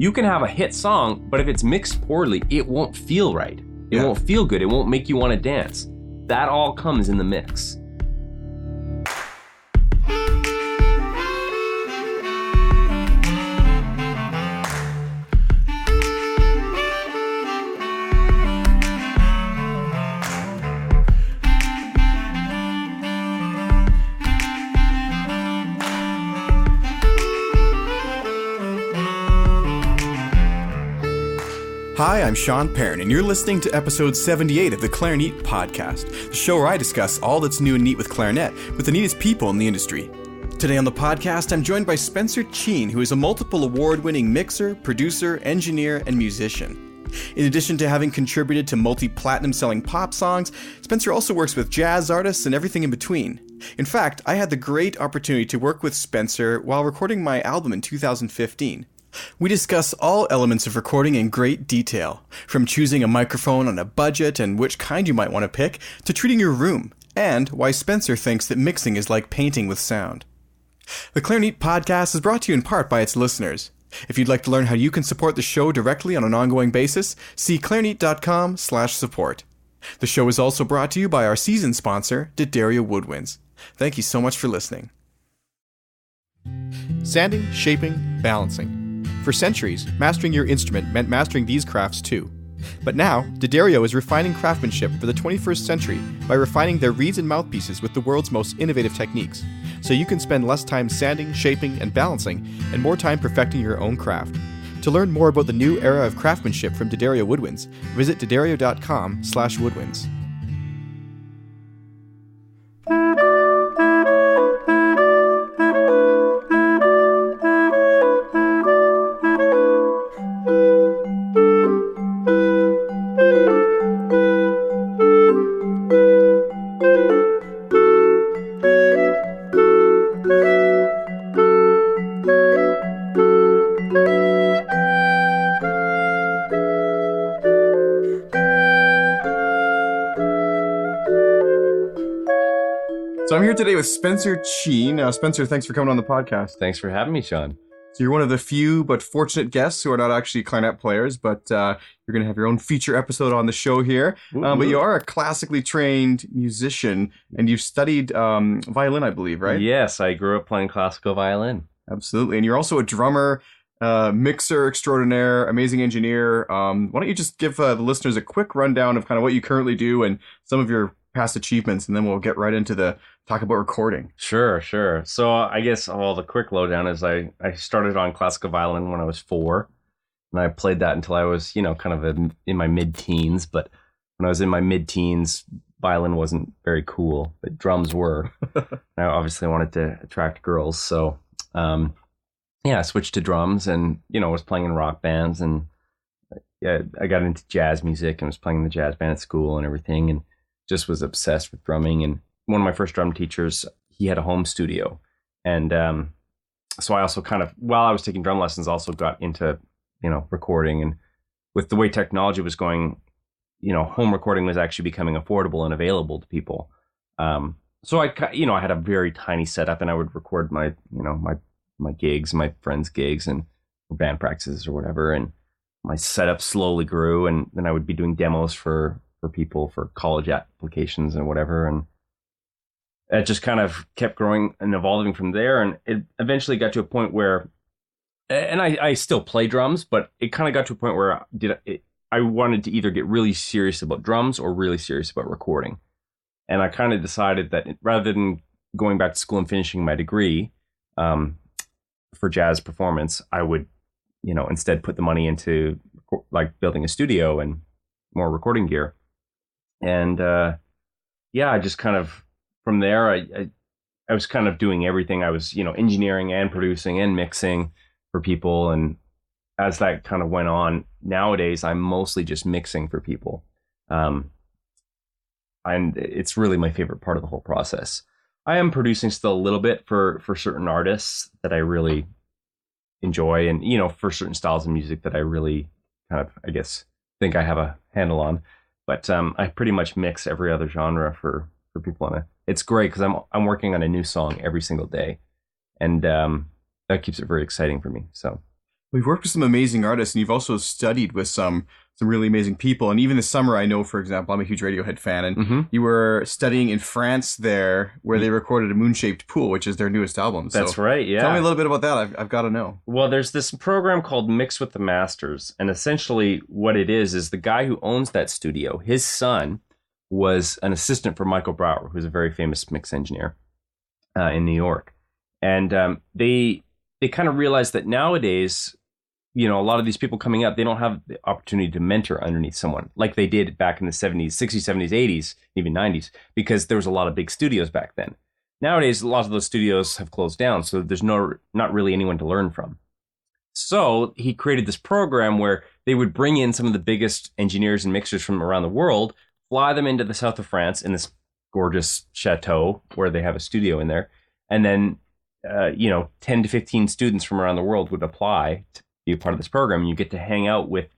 You can have a hit song, but if it's mixed poorly, it won't feel right. It won't feel good. It won't make you want to dance. That all comes in the mix. Hi, I'm Sean Perrin, and you're listening to episode 78 of the Clarinet podcast, the show where I discuss all that's new and neat with clarinet with the neatest people in the industry. Today on the podcast, I'm joined by Spencer Cheyne, who is a multiple award-winning mixer, producer, engineer, and musician. In addition to having contributed to multi-platinum selling pop songs, Spencer also works with jazz artists and everything in between. In fact, I had the great opportunity to work with Spencer while recording my album in 2015. We discuss all elements of recording in great detail, from choosing a microphone on a budget and which kind you might want to pick, to treating your room, and why Spencer thinks that mixing is like painting with sound. The Clarinet podcast is brought to you in part by its listeners. If you'd like to learn how you can support the show directly on an ongoing basis, see clarinet.com/support. The show is also brought to you by our season sponsor, Daddario Woodwinds. Thank you so much for listening. Sanding, shaping, balancing. For centuries, mastering your instrument meant mastering these crafts too. But now, Daddario is refining craftsmanship for the 21st century by refining their reeds and mouthpieces with the world's most innovative techniques, so you can spend less time sanding, shaping, and balancing, and more time perfecting your own craft. To learn more about the new era of craftsmanship from Daddario Woodwinds, visit daddario.com/woodwinds. So I'm here today with Spencer Cheyne. Spencer, thanks for coming on the podcast. Thanks for having me, Sean. So you're one of the few but fortunate guests who are not actually clarinet players, but you're going to have your own feature episode on the show here. But you are a classically trained musician, and you've studied violin, I believe, right? Yes, I grew up playing classical violin. Absolutely. And you're also a drummer, mixer extraordinaire, amazing engineer. Why don't you just give the listeners a quick rundown of kind of what you currently do and some of your past achievements, and then we'll get right into the talk about recording. Sure. So I guess the quick lowdown is I started on classical violin when I was 4, and I played that until I was, kind of in my mid-teens. But when I was in my mid-teens, violin wasn't very cool, but drums were. I obviously wanted to attract girls, so I switched to drums, and was playing in rock bands, and I got into jazz music and was playing in the jazz band at school and everything, and just was obsessed with drumming. And one of my first drum teachers, he had a home studio. And so I also kind of, while I was taking drum lessons, also got into, recording. And with the way technology was going, home recording was actually becoming affordable and available to people. So I had a very tiny setup, and I would record my gigs, my friends' gigs and band practices or whatever. And my setup slowly grew, and then I would be doing demos for people for college applications and whatever. And it just kind of kept growing and evolving from there. And it eventually got to a point where, and I still play drums, but it kind of got to a point where I wanted to either get really serious about drums or really serious about recording. And I kind of decided that rather than going back to school and finishing my degree for jazz performance, I would, instead put the money into like building a studio and more recording gear. And I just kind of, from there, I was kind of doing everything. I was, engineering and producing and mixing for people. And as that kind of went on, nowadays, I'm mostly just mixing for people. And it's really my favorite part of the whole process. I am producing still a little bit for certain artists that I really enjoy, and, for certain styles of music that I really kind of, I guess, think I have a handle on. But I pretty much mix every other genre for people on it. It's great because I'm working on a new song every single day, and that keeps it very exciting for me. So We've worked with some amazing artists, and you've also studied with some really amazing people. And even this summer, I know, for example, I'm a huge Radiohead fan, and you were studying in France there, where they recorded A Moon-Shaped Pool, which is their newest album. That's right, yeah. Tell me a little bit about that. I've got to know. Well, there's this program called Mix with the Masters, and essentially what it is the guy who owns that studio, his son was an assistant for Michael Brauer, who's a very famous mix engineer in New York. And they kind of realized that nowadays, a lot of these people coming up, they don't have the opportunity to mentor underneath someone like they did back in the 70s, 60s, 70s, 80s, even 90s, because there was a lot of big studios back then. Nowadays, a lot of those studios have closed down, so there's not really anyone to learn from. So he created this program where they would bring in some of the biggest engineers and mixers from around the world, fly them into the south of France in this gorgeous chateau where they have a studio in there, and then 10 to 15 students from around the world would apply to be a part of this program, and you get to hang out with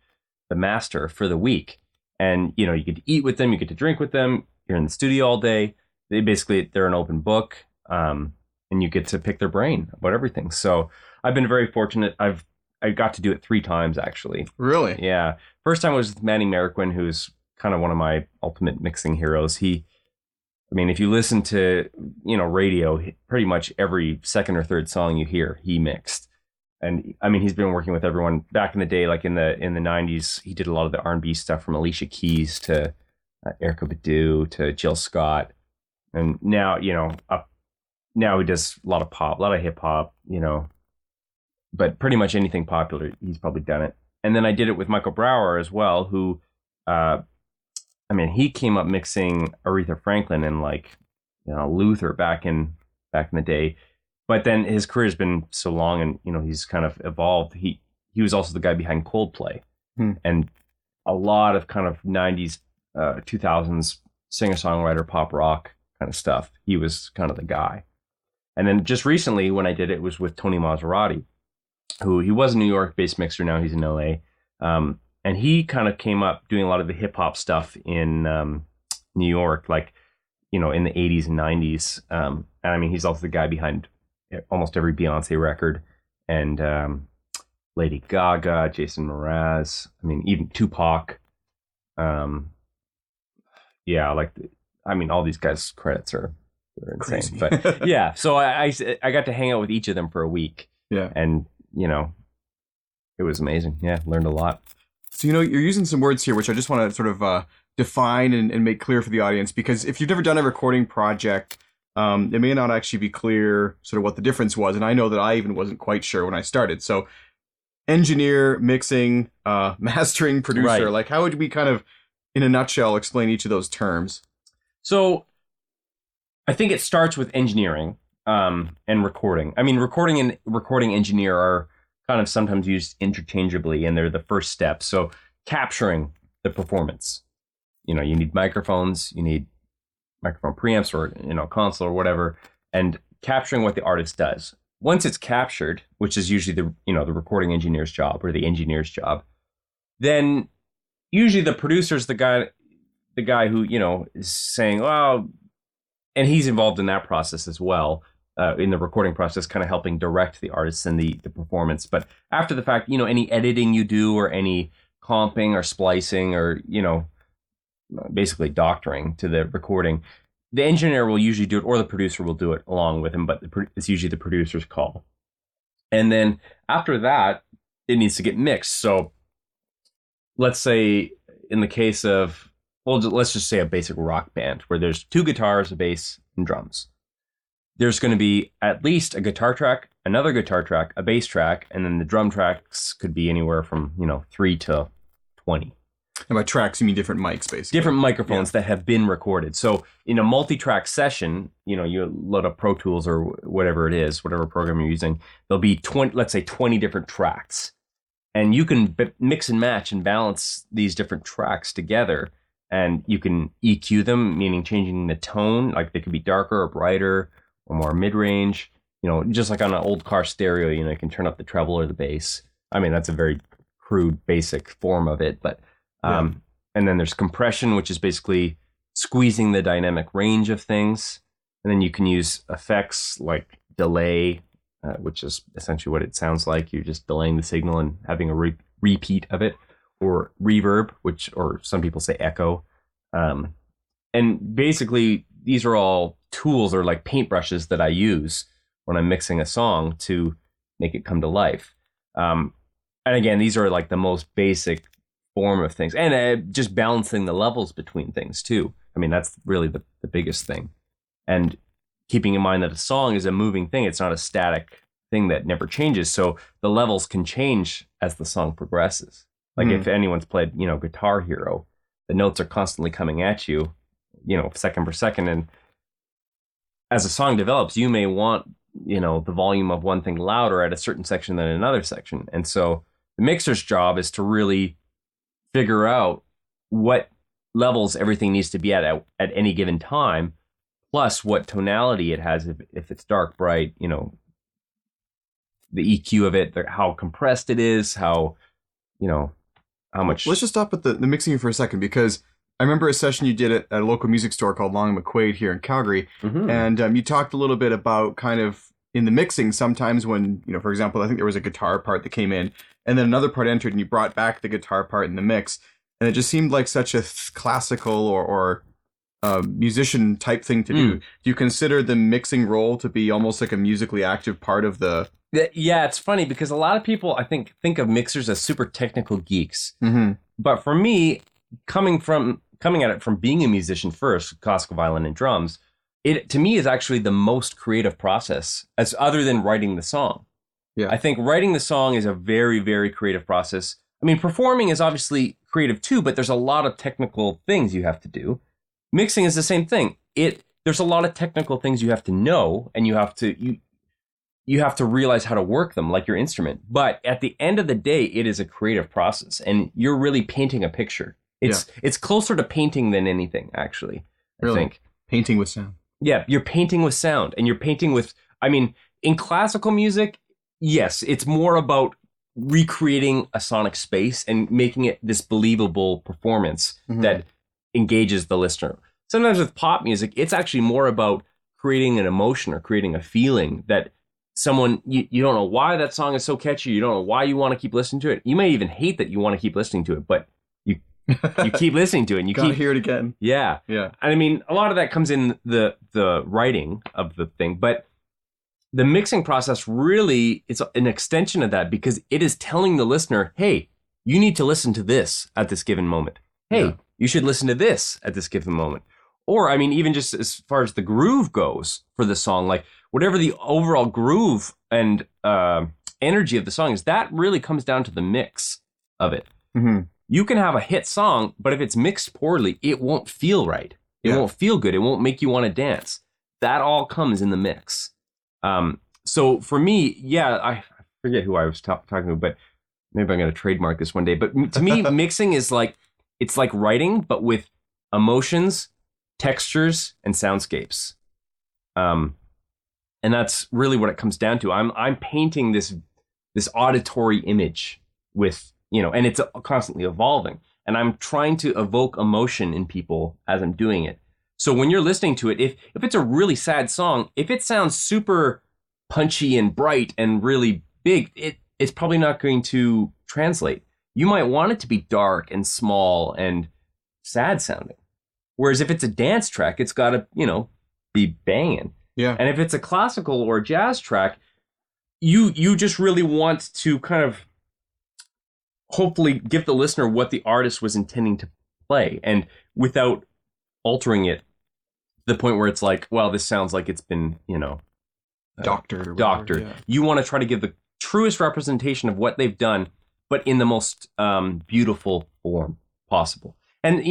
the master for the week. And, you get to eat with them, you get to drink with them, you're in the studio all day. They're an open book, and you get to pick their brain about everything. So I've been very fortunate. I got to do it 3 times, actually. Really? Yeah. First time was with Manny Marroquin, who's kind of one of my ultimate mixing heroes. If you listen to, radio, pretty much every second or third song you hear, he mixed. And he's been working with everyone back in the day, like in the 90s. He did a lot of the R&B stuff from Alicia Keys to Erykah Badu to Jill Scott. And now, now he does a lot of pop, a lot of hip hop, but pretty much anything popular, he's probably done it. And then I did it with Michael Brauer as well, who, he came up mixing Aretha Franklin and Luther back in the day. But then his career has been so long, and he's kind of evolved. He was also the guy behind Coldplay, and a lot of kind of 90s, 2000s singer-songwriter pop rock kind of stuff. He was kind of the guy. And then just recently, when I did it, was with Tony Maserati, who he was a New York-based mixer. Now he's in LA, and he kind of came up doing a lot of the hip hop stuff in New York, in the 80s and 90s. And he's also the guy behind almost every Beyonce record, and Lady Gaga, Jason Mraz, even Tupac. All these guys' credits are insane. Crazy. But yeah, so I got to hang out with each of them for a week. Yeah. And, it was amazing. Yeah, learned a lot. So, you're using some words here, which I just want to sort of define and make clear for the audience, because if you've never done a recording project, it may not actually be clear sort of what the difference was. And I know that I even wasn't quite sure when I started. So engineer, mixing, mastering, producer, right. How would we kind of, in a nutshell, explain each of those terms? So I think it starts with engineering and recording. Recording and recording engineer are kind of sometimes used interchangeably, and they're the first step. So capturing the performance, you need microphones, you need microphone preamps or console or whatever, and capturing what the artist does. Once it's captured, which is usually the recording engineer's job or the engineer's job, then usually the producer's the guy who is saying, well, and he's involved in that process as well, in the recording process, kind of helping direct the artists and the performance. But after the fact, any editing you do or any comping or splicing or basically doctoring to the recording, the engineer will usually do it, or the producer will do it along with him, but it's usually the producer's call. And then after that, it needs to get mixed. So let's say in the case of, let's just say a basic rock band where there's 2 guitars, a bass, and drums. There's going to be at least a guitar track, another guitar track, a bass track, and then the drum tracks could be anywhere from 3 to 20. And by tracks, you mean different mics, basically. Different microphones that have been recorded. So in a multi-track session, you load up Pro Tools or whatever it is, whatever program you're using, there'll be 20 different tracks. And you can mix and match and balance these different tracks together. And you can EQ them, meaning changing the tone, like they could be darker or brighter or more mid-range. Just like on an old car stereo, you can turn up the treble or the bass. That's a very crude, basic form of it, but and then there's compression, which is basically squeezing the dynamic range of things. And then you can use effects like delay, which is essentially what it sounds like. You're just delaying the signal and having a repeat of it, or reverb, or some people say echo. And basically, these are all tools or like paintbrushes that I use when I'm mixing a song to make it come to life. And again, these are like the most basic form of things, and just balancing the levels between things too. I mean, that's really the biggest thing. And keeping in mind that a song is a moving thing. It's not a static thing that never changes. So the levels can change as the song progresses. Like if anyone's played, Guitar Hero, the notes are constantly coming at you, second per second. And as a song develops, you may want, the volume of one thing louder at a certain section than another section. And so the mixer's job is to really figure out what levels everything needs to be at any given time, plus what tonality it has, if it's dark, bright, the EQ of it, how compressed it is, how much. Let's just stop at the mixing for a second, because I remember a session you did at a local music store called Long and McQuaid here in Calgary, and you talked a little bit about kind of in the mixing, sometimes when, for example, I think there was a guitar part that came in, and then another part entered, and you brought back the guitar part in the mix, and it just seemed like such a classical or musician type thing to do. Do you consider the mixing role to be almost like a musically active part of the... Yeah, it's funny because a lot of people, I think of mixers as super technical geeks. But for me, coming at it from being a musician first, classical violin and drums, it to me is actually the most creative process, as other than writing the song. Yeah, I think writing the song is a very, very creative process. I mean, performing is obviously creative too, but there's a lot of technical things you have to do. Mixing is the same thing. There's a lot of technical things you have to know, and you have to realize how to work them, like your instrument. But at the end of the day, it is a creative process, and you're really painting a picture. It's closer to painting than anything, actually. I think painting with sound. Yeah, you're painting with sound, and you're painting with. I mean, in classical music, yes, it's more about recreating a sonic space and making it this believable performance that engages the listener. Sometimes with pop music, it's actually more about creating an emotion or creating a feeling that someone, you don't know why that song is so catchy, you don't know why you want to keep listening to it. You may even hate that you want to keep listening to it, but you keep listening to it and you gotta hear it again. Yeah. And I mean, a lot of that comes in the writing of the thing, but the mixing process really is an extension of that, because it is telling the listener, hey, you need to listen to this at this given moment. Hey, you should listen to this at this given moment. Or, I mean, even just as far as the groove goes for the song, like whatever the overall groove and energy of the song is, that really comes down to the mix of it. You can have a hit song, but if it's mixed poorly, it won't feel right. It won't feel good. It won't make you want to dance. That all comes in the mix. So for me, I forget who I was talking to, but maybe I'm going to trademark this one day. But to me, mixing is like, it's like writing, but with emotions, textures, and soundscapes. And that's really what it comes down to. I'm painting this auditory image with, and it's constantly evolving. And I'm trying to evoke emotion in people as I'm doing it. So when you're listening to it, if it's a really sad song, if it sounds super punchy and bright and really big, it's probably not going to translate. You might want it to be dark and small and sad sounding. Whereas if it's a dance track, it's got to, be banging. Yeah. And if it's a classical or jazz track, you just really want to kind of hopefully give the listener what the artist was intending to play, and without altering it to the point where it's like, well, this sounds like it's been, doctored. Yeah. You want to try to give the truest representation of what they've done, but in the most beautiful form possible. And,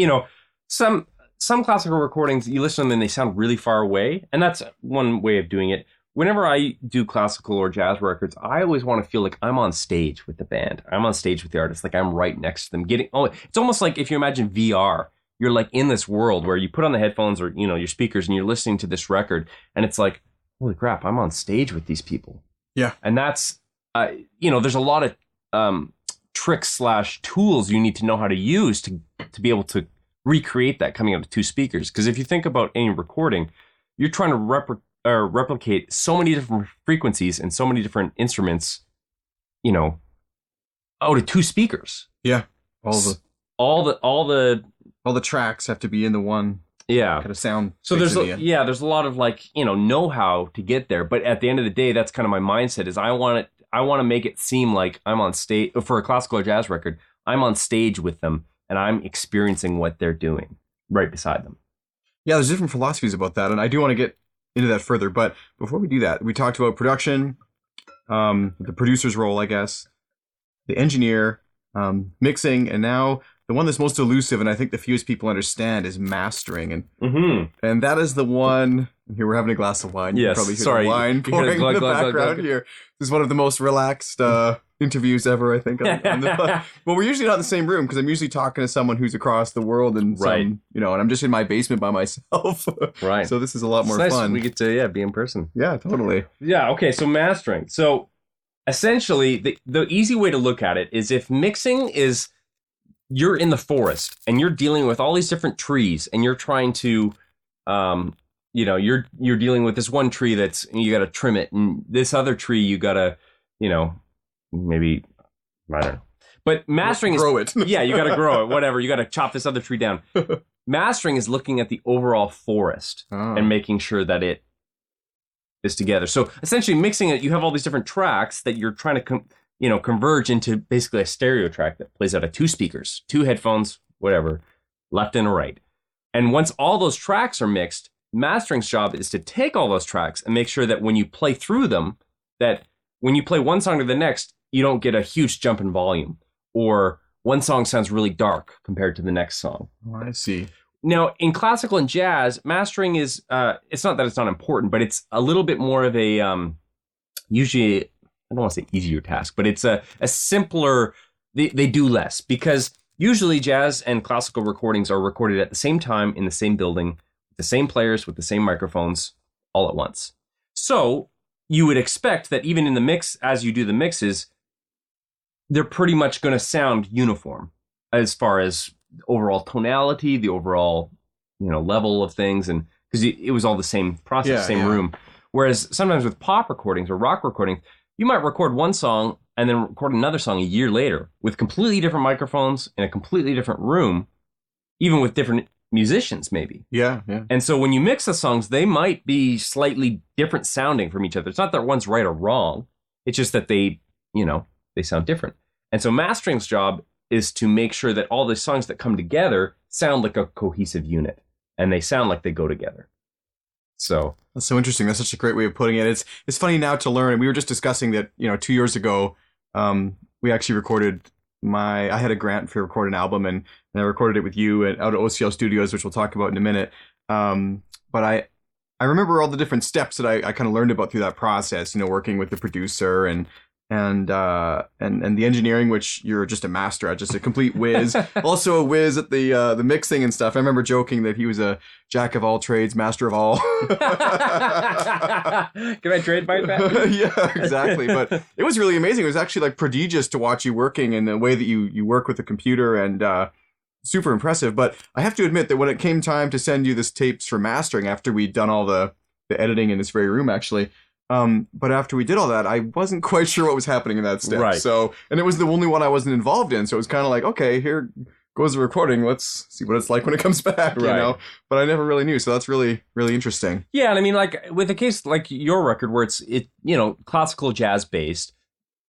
some classical recordings, you listen to them and they sound really far away. And that's one way of doing it. Whenever I do classical or jazz records, I always want to feel like I'm on stage with the band. I'm on stage with the artist, like I'm right next to them. It's almost like if you imagine VR, you're like in this world where you put on the headphones or, your speakers and you're listening to this record. And it's like, holy crap, I'm on stage with these people. Yeah. And that's, there's a lot of tricks / tools you need to know how to use to be able to recreate that coming out of two speakers. Because if you think about any recording, you're trying to or replicate so many different frequencies and so many different instruments, you know, out of 2 speakers. Yeah. All the tracks have to be in the one. Yeah. Kind of sound. So there's a lot of like, you know-how to get there. But at the end of the day, that's kind of my mindset is I want to make it seem like I'm on stage for a classical or jazz record. I'm on stage with them and I'm experiencing what they're doing right beside them. Yeah, there's different philosophies about that. And I do want to get into that further. But before we do that, we talked about production, the producer's role, I guess, the engineer, mixing, and now the one that's most elusive, and I think the fewest people understand, is mastering. And that is the one. Here we're having a glass of wine. You can probably hear the wine pouring in the background here. This is one of the most relaxed interviews ever, I think. Well, we're usually not in the same room because I'm usually talking to someone who's across the world and and I'm just in my basement by myself. Right. So this is a lot more nice. fun. We get to be in person. Yeah, totally. Yeah. Okay. So mastering. So essentially, the easy way to look at it is if mixing is you're in the forest and you're dealing with all these different trees and you're trying to, you're dealing with this one tree that's, you got to trim it. And this other tree, you got to, maybe, I don't know. But mastering grow it. Yeah, you got to grow it, whatever. You got to chop this other tree down. Mastering is looking at the overall forest and making sure that it is together. So essentially mixing it, you have all these different tracks that you're trying to converge into basically a stereo track that plays out of 2 speakers, 2 headphones, whatever, left and right. And once all those tracks are mixed, mastering's job is to take all those tracks and make sure that when you play through them, that when you play one song to the next, you don't get a huge jump in volume, or one song sounds really dark compared to the next song. Oh, I see. Now, in classical and jazz, mastering is, it's not that it's not important, but it's a little bit more of a, usually, I don't want to say easier task, but it's a simpler, they do less, because usually jazz and classical recordings are recorded at the same time in the same building, with the same players, with the same microphones, all at once. So you would expect that even in the mix, as you do the mixes, they're pretty much going to sound uniform as far as overall tonality, the overall, level of things, and because it was all the same process, same room. Whereas sometimes with pop recordings or rock recordings, you might record one song and then record another song a year later with completely different microphones in a completely different room, even with different musicians, maybe. Yeah. And so when you mix the songs, they might be slightly different sounding from each other. It's not that one's right or wrong. It's just that they sound different. And so mastering's job is to make sure that all the songs that come together sound like a cohesive unit and they sound like they go together. So that's so interesting. That's such a great way of putting it. It's funny now to learn. And we were just discussing that, 2 years ago, we actually recorded I had a grant to record an album and I recorded it with you out at OCL Studios, which we'll talk about in a minute. But I remember all the different steps that I kind of learned about through that process, working with the producer and the engineering, which you're just a master at, just a complete whiz. Also a whiz at the mixing and stuff. I remember joking that he was a jack of all trades, master of all. Can I trade bite that? Yeah, exactly. But it was really amazing. It was actually like prodigious to watch you working and the way that you work with the computer, and super impressive. But I have to admit that when it came time to send you this tapes for mastering, after we'd done all the editing in this very room, actually, but after we did all that, I wasn't quite sure what was happening in that step. Right. So, and it was the only one I wasn't involved in. So it was kind of like, okay, here goes the recording. Let's see what it's like when it comes back, But I never really knew. So that's really, really interesting. Yeah. And I mean, like with a case like your record where it's classical jazz based,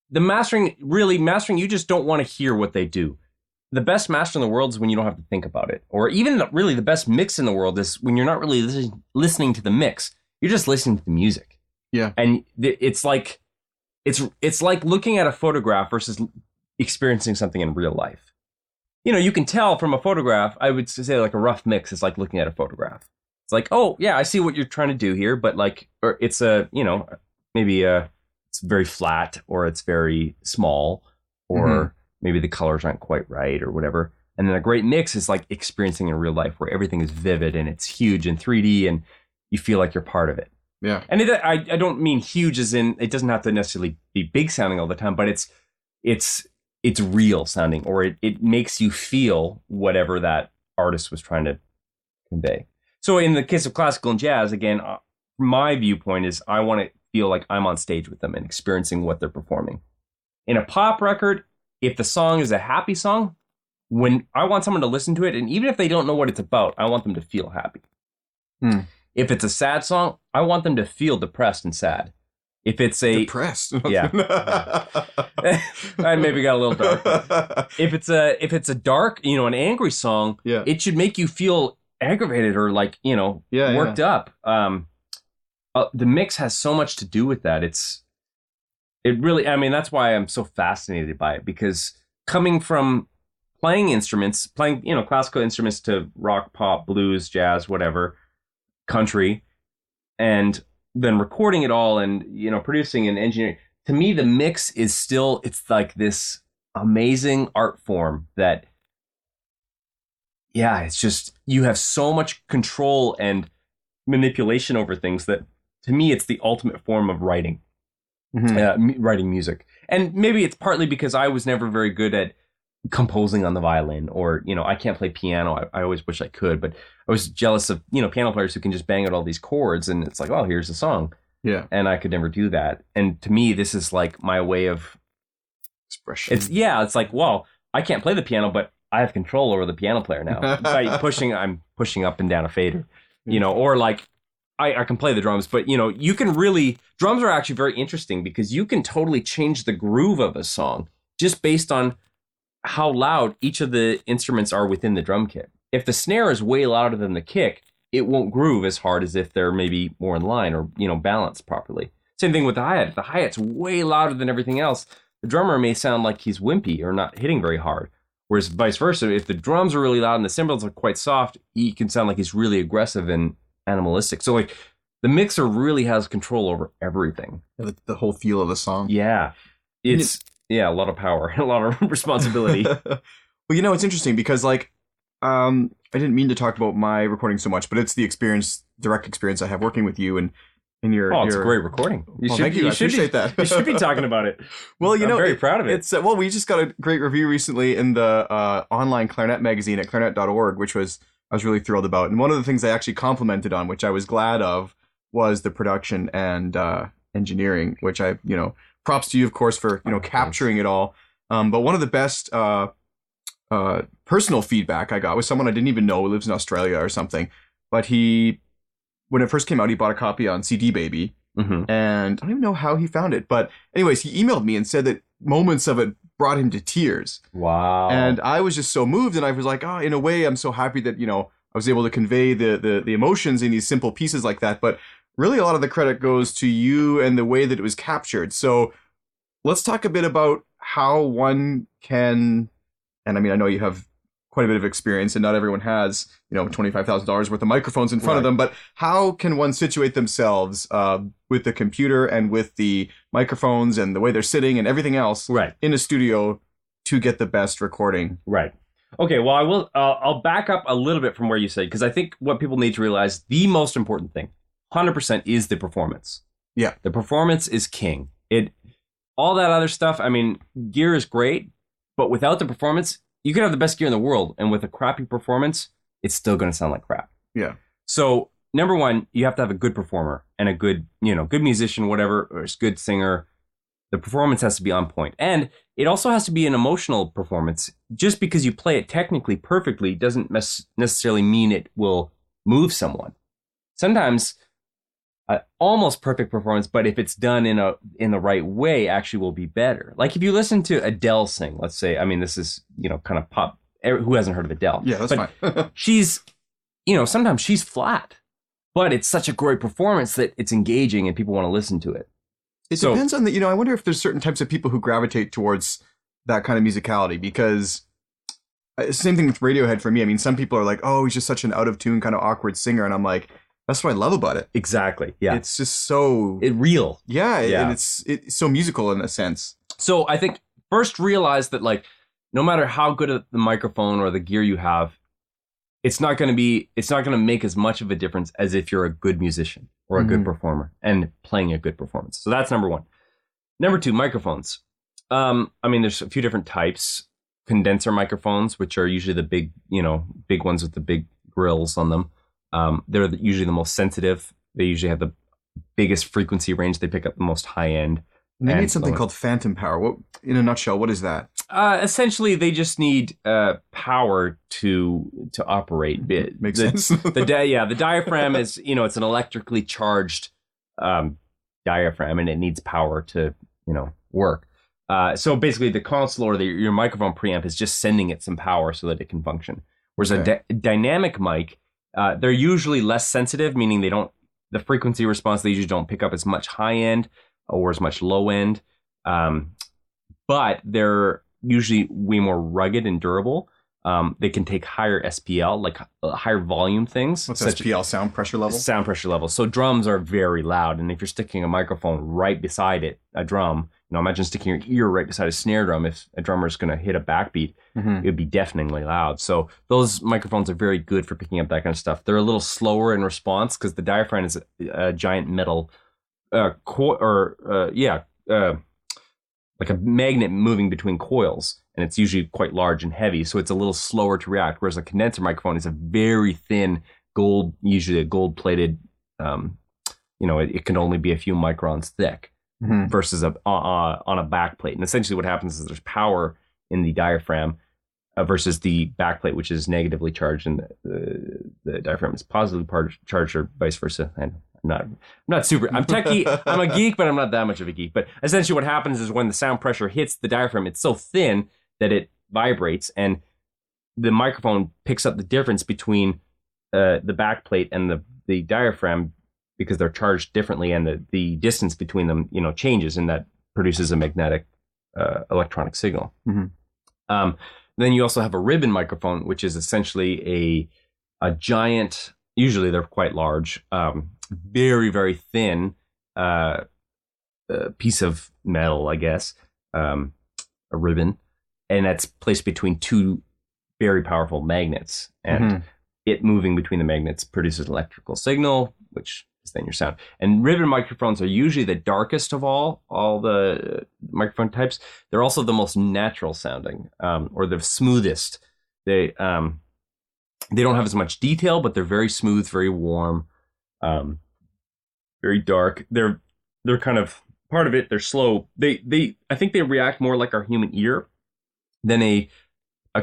the mastering, you just don't want to hear what they do. The best master in the world is when you don't have to think about it. Or even really the best mix in the world is when you're not really listening to the mix. You're just listening to the music. Yeah. And it's like looking at a photograph versus experiencing something in real life. You can tell from a photograph, I would say like a rough mix is like looking at a photograph. It's like, oh yeah, I see what you're trying to do here, but or it's maybe it's very flat or it's very small or maybe the colors aren't quite right or whatever. And then a great mix is like experiencing in real life where everything is vivid and it's huge in 3D and you feel like you're part of it. Yeah. And I don't mean huge as in it doesn't have to necessarily be big sounding all the time, but it's real sounding, or it makes you feel whatever that artist was trying to convey. So in the case of classical and jazz, again, my viewpoint is I want to feel like I'm on stage with them and experiencing what they're performing. In a pop record, if the song is a happy song, when I want someone to listen to it, and even if they don't know what it's about, I want them to feel happy. If it's a sad song, I want them to feel depressed and sad. If it's a depressed, yeah, I maybe got a little dark. If it's a dark, an angry song, it should make you feel aggravated or like worked up. The mix has so much to do with that. It really, I mean, that's why I'm so fascinated by it, because coming from playing classical instruments to rock, pop, blues, jazz, whatever, country, and then recording it all and, producing and engineering, to me, the mix is still, it's like this amazing art form that, it's just, you have so much control and manipulation over things that, to me, it's the ultimate form of writing. Writing music. And maybe it's partly because I was never very good at composing on the violin, or I can't play piano. I always wish I could, but I was jealous of piano players who can just bang out all these chords and it's like, oh, here's a song. And I could never do that. And to me, this is like my way of expression. It's like, well, I can't play the piano, but I have control over the piano player now. I'm pushing up and down a fader, or like I can play the drums, but you can really, drums are actually very interesting because you can totally change the groove of a song just based on how loud each of the instruments are within the drum kit. If the snare is way louder than the kick, it won't groove as hard as if they're maybe more in line or, balanced properly. Same thing with the hi-hat. If the hi-hat's way louder than everything else, the drummer may sound like he's wimpy or not hitting very hard. Whereas vice versa, if the drums are really loud and the cymbals are quite soft, he can sound like he's really aggressive and animalistic. So like the mixer really has control over everything. The whole feel of the song. Yeah. It's a lot of power, a lot of responsibility. Well, it's interesting because like I didn't mean to talk about my recording so much, but it's the direct experience I have working with you and your. It's a great recording. Thank you. I appreciate that. You should be talking about it. Well, I'm very proud of it. It's we just got a great review recently in the online Clarinet magazine at clarinet.org, which I was really thrilled about. And one of the things I actually complimented on, which I was glad of, was the production and engineering, which I, props to you, of course, for, capturing it all. But one of the best personal feedback I got was someone I didn't even know who lives in Australia or something. But when it first came out, he bought a copy on CD Baby. And I don't even know how he found it. But anyways, he emailed me and said that moments of it brought him to tears. Wow. And I was just so moved, and I was like, in a way, I'm so happy that, I was able to convey the emotions in these simple pieces like that. But really, a lot of the credit goes to you and the way that it was captured. So let's talk a bit about how one can, and I mean, I know you have quite a bit of experience and not everyone has, $25,000 worth of microphones in front of them, but how can one situate themselves with the computer and with the microphones and the way they're sitting and everything else in a studio to get the best recording? Right. Okay, well, I'll back up a little bit from where you said, because I think what people need to realize, the most important thing, 100%, is the performance. Yeah. The performance is king. All that other stuff, I mean, gear is great, but without the performance, you could have the best gear in the world, and with a crappy performance, it's still going to sound like crap. Yeah. So, number one, you have to have a good performer and a good, good musician, whatever, or a good singer. The performance has to be on point. And it also has to be an emotional performance. Just because you play it technically perfectly doesn't necessarily mean it will move someone. Sometimes almost perfect performance, but if it's done in the right way, actually will be better. Like if you listen to Adele sing, let's say, I mean, this is, kind of pop. Who hasn't heard of Adele? Yeah, that's fine. She's, sometimes she's flat, but it's such a great performance that it's engaging and people want to listen to it. It depends on I wonder if there's certain types of people who gravitate towards that kind of musicality, because same thing with Radiohead for me. I mean, some people are like, oh, he's just such an out of tune kind of awkward singer. And I'm like, that's what I love about it. Exactly. Yeah. It's just so real. Yeah. And it's so musical in a sense. So I think first realize that like, no matter how good the microphone or the gear you have, it's not going to make as much of a difference as if you're a good musician or a good performer and playing a good performance. So that's number one. Number two, microphones. I mean, there's a few different types. Condenser microphones, which are usually the big ones with the big grills on them. They're usually the most sensitive. They usually have the biggest frequency range. They pick up the most high end. And they need something called phantom power. What, in a nutshell, what is that? Essentially, they just need power to operate. Makes sense. The diaphragm is, it's an electrically charged diaphragm, and it needs power to, work. So basically, the console or your microphone preamp is just sending it some power so that it can function. Whereas a dynamic mic, they're usually less sensitive, meaning the frequency response, they usually don't pick up as much high end or as much low end. But they're usually way more rugged and durable. They can take higher SPL, like higher volume things. What's SPL? Sound pressure level? Sound pressure level. So drums are very loud. And if you're sticking a microphone right beside it, a drum, imagine sticking your ear right beside a snare drum. If a drummer is going to hit a backbeat, it would be deafeningly loud. So those microphones are very good for picking up that kind of stuff. They're a little slower in response because the diaphragm is a giant metal like a magnet moving between coils, and it's usually quite large and heavy, so it's a little slower to react, whereas a condenser microphone is a very thin usually a gold-plated, it can only be a few microns thick versus on a backplate. And essentially what happens is there's power in the diaphragm versus the backplate, which is negatively charged, and the diaphragm is positively charged, or vice versa. And I'm not super, I'm techie, I'm a geek, but I'm not that much of a geek. But essentially what happens is when the sound pressure hits the diaphragm, it's so thin that it vibrates, and the microphone picks up the difference between the backplate and the diaphragm because they're charged differently, and the distance between them, changes, and that produces a magnetic electronic signal. Then you also have a ribbon microphone, which is essentially a giant, usually they're quite large, very, very thin piece of metal, I guess, a ribbon, and that's placed between two very powerful magnets, and it moving between the magnets produces an electrical signal, which is then your sound. And ribbon microphones are usually the darkest of all the microphone types. They're also the most natural sounding, or the smoothest. They don't have as much detail, but they're very smooth, very warm, very dark. They're kind of part of it. They're slow. I think they react more like our human ear than a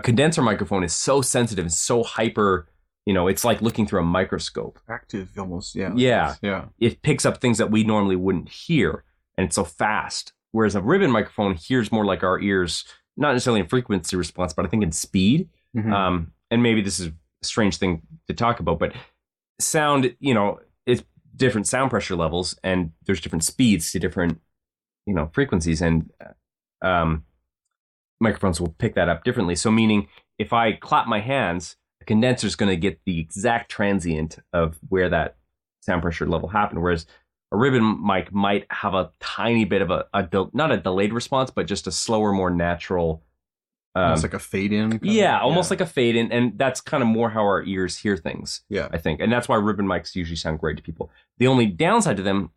condenser microphone is so sensitive and so hyper. It's like looking through a microscope. Active, almost, yeah. Yeah. It picks up things that we normally wouldn't hear, and it's so fast. Whereas a ribbon microphone hears more like our ears, not necessarily in frequency response, but I think in speed. And maybe this is a strange thing to talk about, but sound, it's different sound pressure levels, and there's different speeds to different, frequencies, and microphones will pick that up differently. So meaning if I clap my hands, a condenser is going to get the exact transient of where that sound pressure level happened, whereas a ribbon mic might have a tiny bit of not a delayed response, but just a slower, more natural. Almost like a fade in. Almost like a fade in, and that's kind of more how our ears hear things. Yeah, I think, and that's why ribbon mics usually sound great to people. The only downside to them,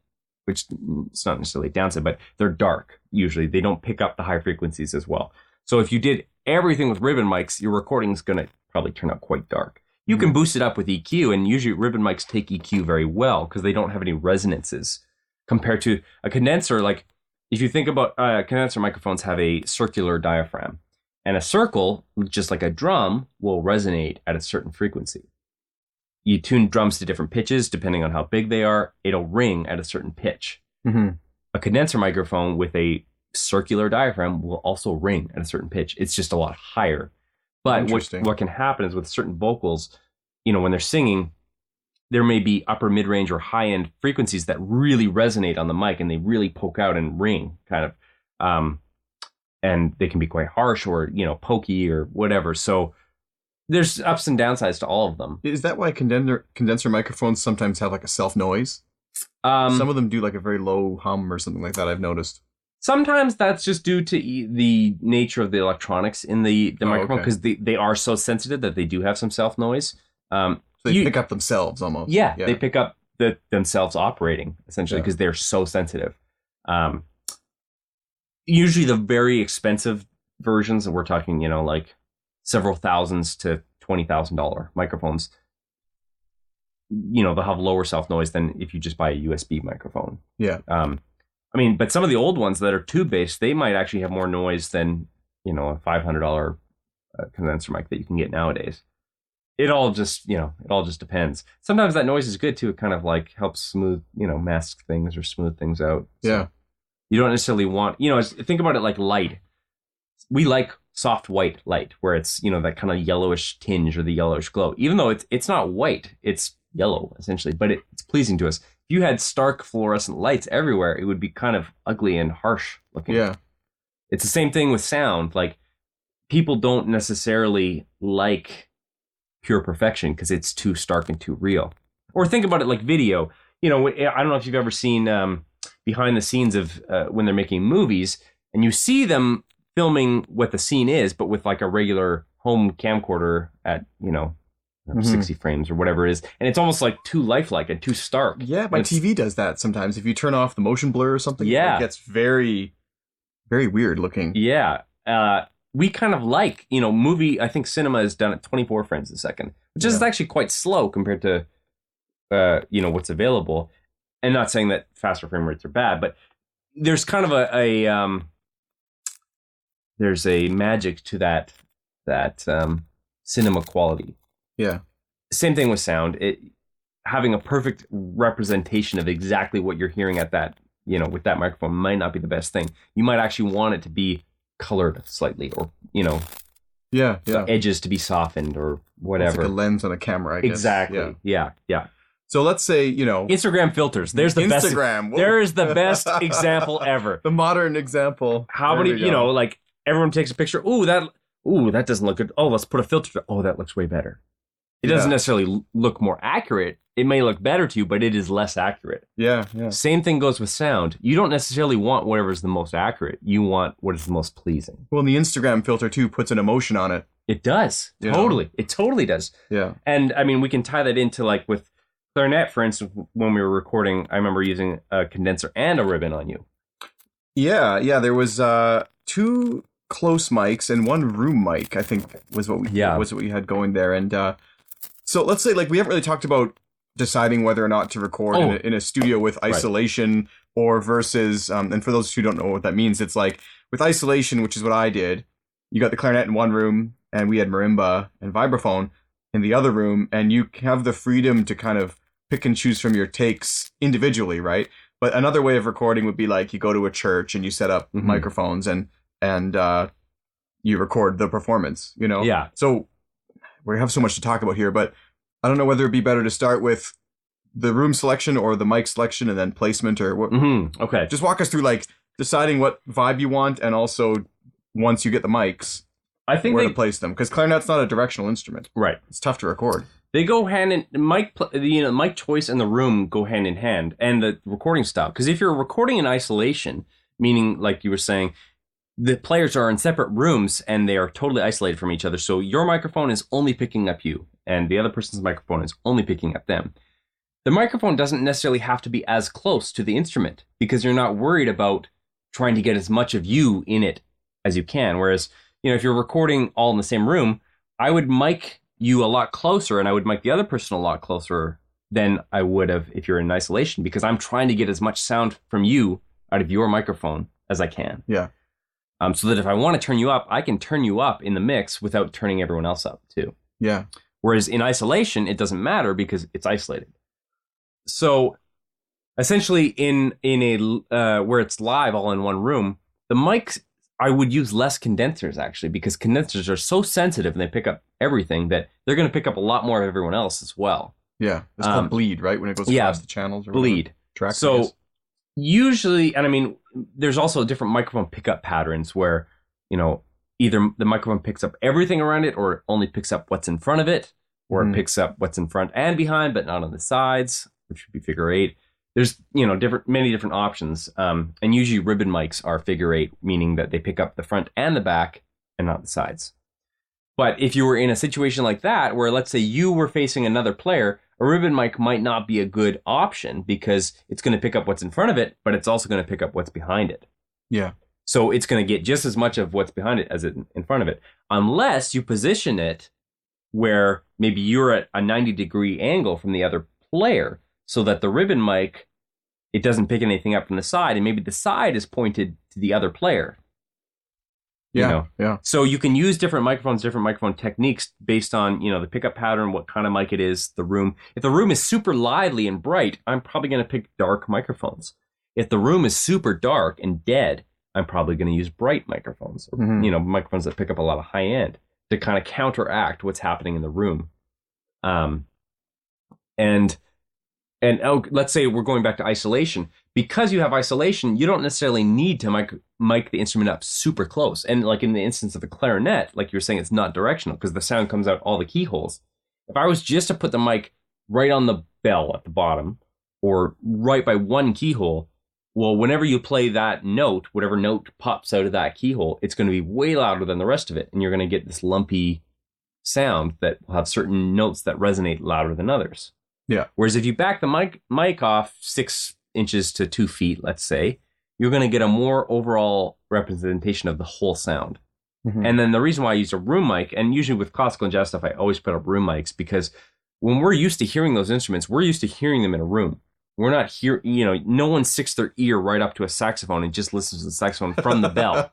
which it's not necessarily a downside, but they're dark. Usually, they don't pick up the high frequencies as well. So if you did everything with ribbon mics, your recording is going to probably turn out quite dark. You can boost it up with EQ, and usually ribbon mics take EQ very well because they don't have any resonances compared to a condenser. Like if you think about condenser microphones have a circular diaphragm, and a circle, just like a drum, will resonate at a certain frequency. You tune drums to different pitches depending on how big they are. It'll ring at a certain pitch. A condenser microphone with a circular diaphragm will also ring at a certain pitch. It's just a lot higher. But what can happen is with certain vocals, when they're singing, there may be upper, mid-range, or high-end frequencies that really resonate on the mic, and they really poke out and ring, kind of. And they can be quite harsh or, pokey or whatever. So there's ups and downsides to all of them. Is that why condenser microphones sometimes have like a self noise? Some of them do like a very low hum or something like that, I've noticed. Sometimes that's just due to the nature of the electronics in the microphone, because they are so sensitive that they do have some self noise. So they pick up themselves almost. Yeah, they pick up themselves operating, essentially, because they're so sensitive. Usually the very expensive versions, and we're talking, like several thousands to $20,000 microphones, they'll have lower self noise than if you just buy a USB microphone. Yeah. But some of the old ones that are tube based, they might actually have more noise than, a $500 condenser mic that you can get nowadays. It all just depends. Sometimes that noise is good too. It kind of like helps smooth, mask things or smooth things out. So Yeah. you don't necessarily want, think about it like light. We like soft white light where it's, that kind of yellowish tinge or the yellowish glow, even though it's not white, it's yellow essentially, but it's pleasing to us. If you had stark fluorescent lights everywhere, it would be kind of ugly and harsh looking. Yeah. It's the same thing with sound. Like, people don't necessarily like pure perfection because it's too stark and too real. Or think about it like video. I don't know if you've ever seen behind the scenes of when they're making movies, and you see them filming what the scene is, but with like a regular home camcorder at 60 frames or whatever it is, and it's almost like too lifelike and too stark. Yeah, my TV does that sometimes. If you turn off the motion blur or something, it gets very, very weird looking. Yeah. We kind of like, movie, I think cinema is done at 24 frames a second, which is actually quite slow compared to, what's available. And not saying that faster frame rates are bad, but there's kind of there's a magic to that cinema quality. Yeah. Same thing with sound. Having a perfect representation of exactly what you're hearing at that, with that microphone might not be the best thing. You might actually want it to be colored slightly, or edges to be softened or whatever. It's like a lens on a camera, I guess. Exactly. Yeah. So let's say, Instagram filters. There's the best. There is the best example ever. The modern example. How many, like everyone takes a picture. Ooh, that doesn't look good. Oh, let's put a filter. Oh, that looks way better. It doesn't necessarily look more accurate. It may look better to you, but it is less accurate. Yeah. Same thing goes with sound. You don't necessarily want whatever is the most accurate. You want what is the most pleasing. Well, and the Instagram filter, too, puts an emotion on it. It does. Totally. It totally does. Yeah. And, we can tie that into, like, with Clarinet, for instance, when we were recording, I remember using a condenser and a ribbon on you. Yeah. There was 2 close mics and 1 room mic, I think, was what we had going there. And so let's say, like, we haven't really talked about deciding whether or not to record in a studio with isolation or versus, and for those who don't know what that means, it's like with isolation, which is what I did, you got the clarinet in one room and we had marimba and vibraphone in the other room, and you have the freedom to kind of pick and choose from your takes individually, right? But another way of recording would be like you go to a church and you set up microphones and you record the performance, Yeah. So we have so much to talk about here, but I don't know whether it'd be better to start with the room selection or the mic selection and then placement or what. Okay. Just walk us through like deciding what vibe you want, and also once you get the mics, I think where to place them, because clarinet's not a directional instrument. Right. It's tough to record. They go hand in mic choice and the room go hand in hand, and the recording style. Because if you're recording in isolation, meaning like you were saying, the players are in separate rooms and they are totally isolated from each other. So your microphone is only picking up you, and the other person's microphone is only picking up them. The microphone doesn't necessarily have to be as close to the instrument because you're not worried about trying to get as much of you in it as you can. Whereas, if you're recording all in the same room, I would mic you a lot closer and I would mic the other person a lot closer than I would have if you're in isolation, because I'm trying to get as much sound from you out of your microphone as I can. Yeah. So that if I want to turn you up, I can turn you up in the mix without turning everyone else up too. Yeah. Whereas in isolation, it doesn't matter because it's isolated. So essentially in a where it's live all in one room, the mics, I would use less condensers actually, because condensers are so sensitive and they pick up everything that they're going to pick up a lot more of everyone else as well. Yeah. It's called bleed, right? When it goes across the channels or bleed. Tracks, so usually, and there's also different microphone pickup patterns where, either the microphone picks up everything around it or it only picks up what's in front of it, or it picks up what's in front and behind, but not on the sides, which would be figure 8. There's, many different options. And usually ribbon mics are figure 8, meaning that they pick up the front and the back and not the sides. But if you were in a situation like that, where let's say you were facing another player, a ribbon mic might not be a good option because it's going to pick up what's in front of it, but it's also going to pick up what's behind it. Yeah. So it's going to get just as much of what's behind it as it in front of it, unless you position it where maybe you're at a 90-degree angle from the other player so that the ribbon mic, it doesn't pick anything up from the side, and maybe the side is pointed to the other player. Yeah. So you can use different microphone techniques based on, the pickup pattern, what kind of mic it is, the room. If the room is super lively and bright, I'm probably going to pick dark microphones. If the room is super dark and dead, I'm probably going to use bright microphones, or, microphones that pick up a lot of high end to kind of counteract what's happening in the room. Let's say we're going back to isolation. Because you have isolation, you don't necessarily need to mic the instrument up super close. And like in the instance of the clarinet, like you were saying, it's not directional because the sound comes out all the keyholes. If I was just to put the mic right on the bell at the bottom or right by one keyhole, well, whenever you play that note, whatever note pops out of that keyhole, it's going to be way louder than the rest of it. And you're going to get this lumpy sound that will have certain notes that resonate louder than others. Yeah. Whereas if you back the mic off 6 inches to 2 feet, let's say, you're going to get a more overall representation of the whole sound. Mm-hmm. And then the reason why I use a room mic, and usually with classical and jazz stuff, I always put up room mics because when we're used to hearing those instruments, we're used to hearing them in a room. We're not here, no one sticks their ear right up to a saxophone and just listens to the saxophone from the bell.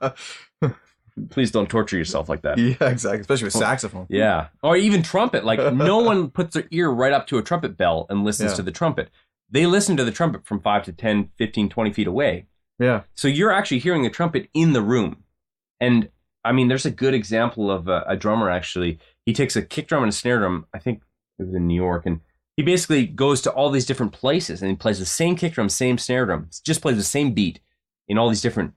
Please don't torture yourself like that. Yeah, exactly. Especially with saxophone. Yeah. Or even trumpet. Like, no one puts their ear right up to a trumpet bell and listens to the trumpet. They listen to the trumpet from 5 to 10, 15, 20 feet away. Yeah. So you're actually hearing the trumpet in the room. And, I mean, there's a good example of a drummer, actually. He takes a kick drum and a snare drum. I think it was in New York. And he basically goes to all these different places. And he plays the same kick drum, same snare drum. Just plays the same beat in all these different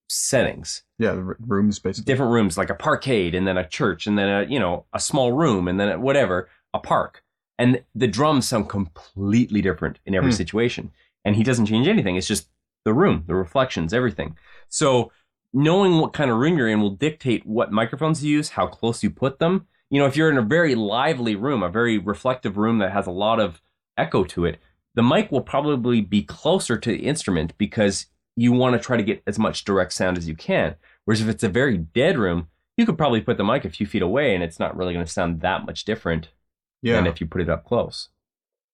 settings. Yeah, the rooms, basically. Different rooms, like a parkade, and then a church, and then a small room, and then a park. And the drums sound completely different in every situation. And he doesn't change anything. It's just the room, the reflections, everything. So knowing what kind of room you're in will dictate what microphones you use, how close you put them. If you're in a very lively room, a very reflective room that has a lot of echo to it, the mic will probably be closer to the instrument because you want to try to get as much direct sound as you can. Whereas if it's a very dead room, you could probably put the mic a few feet away and it's not really going to sound that much different than if you put it up close.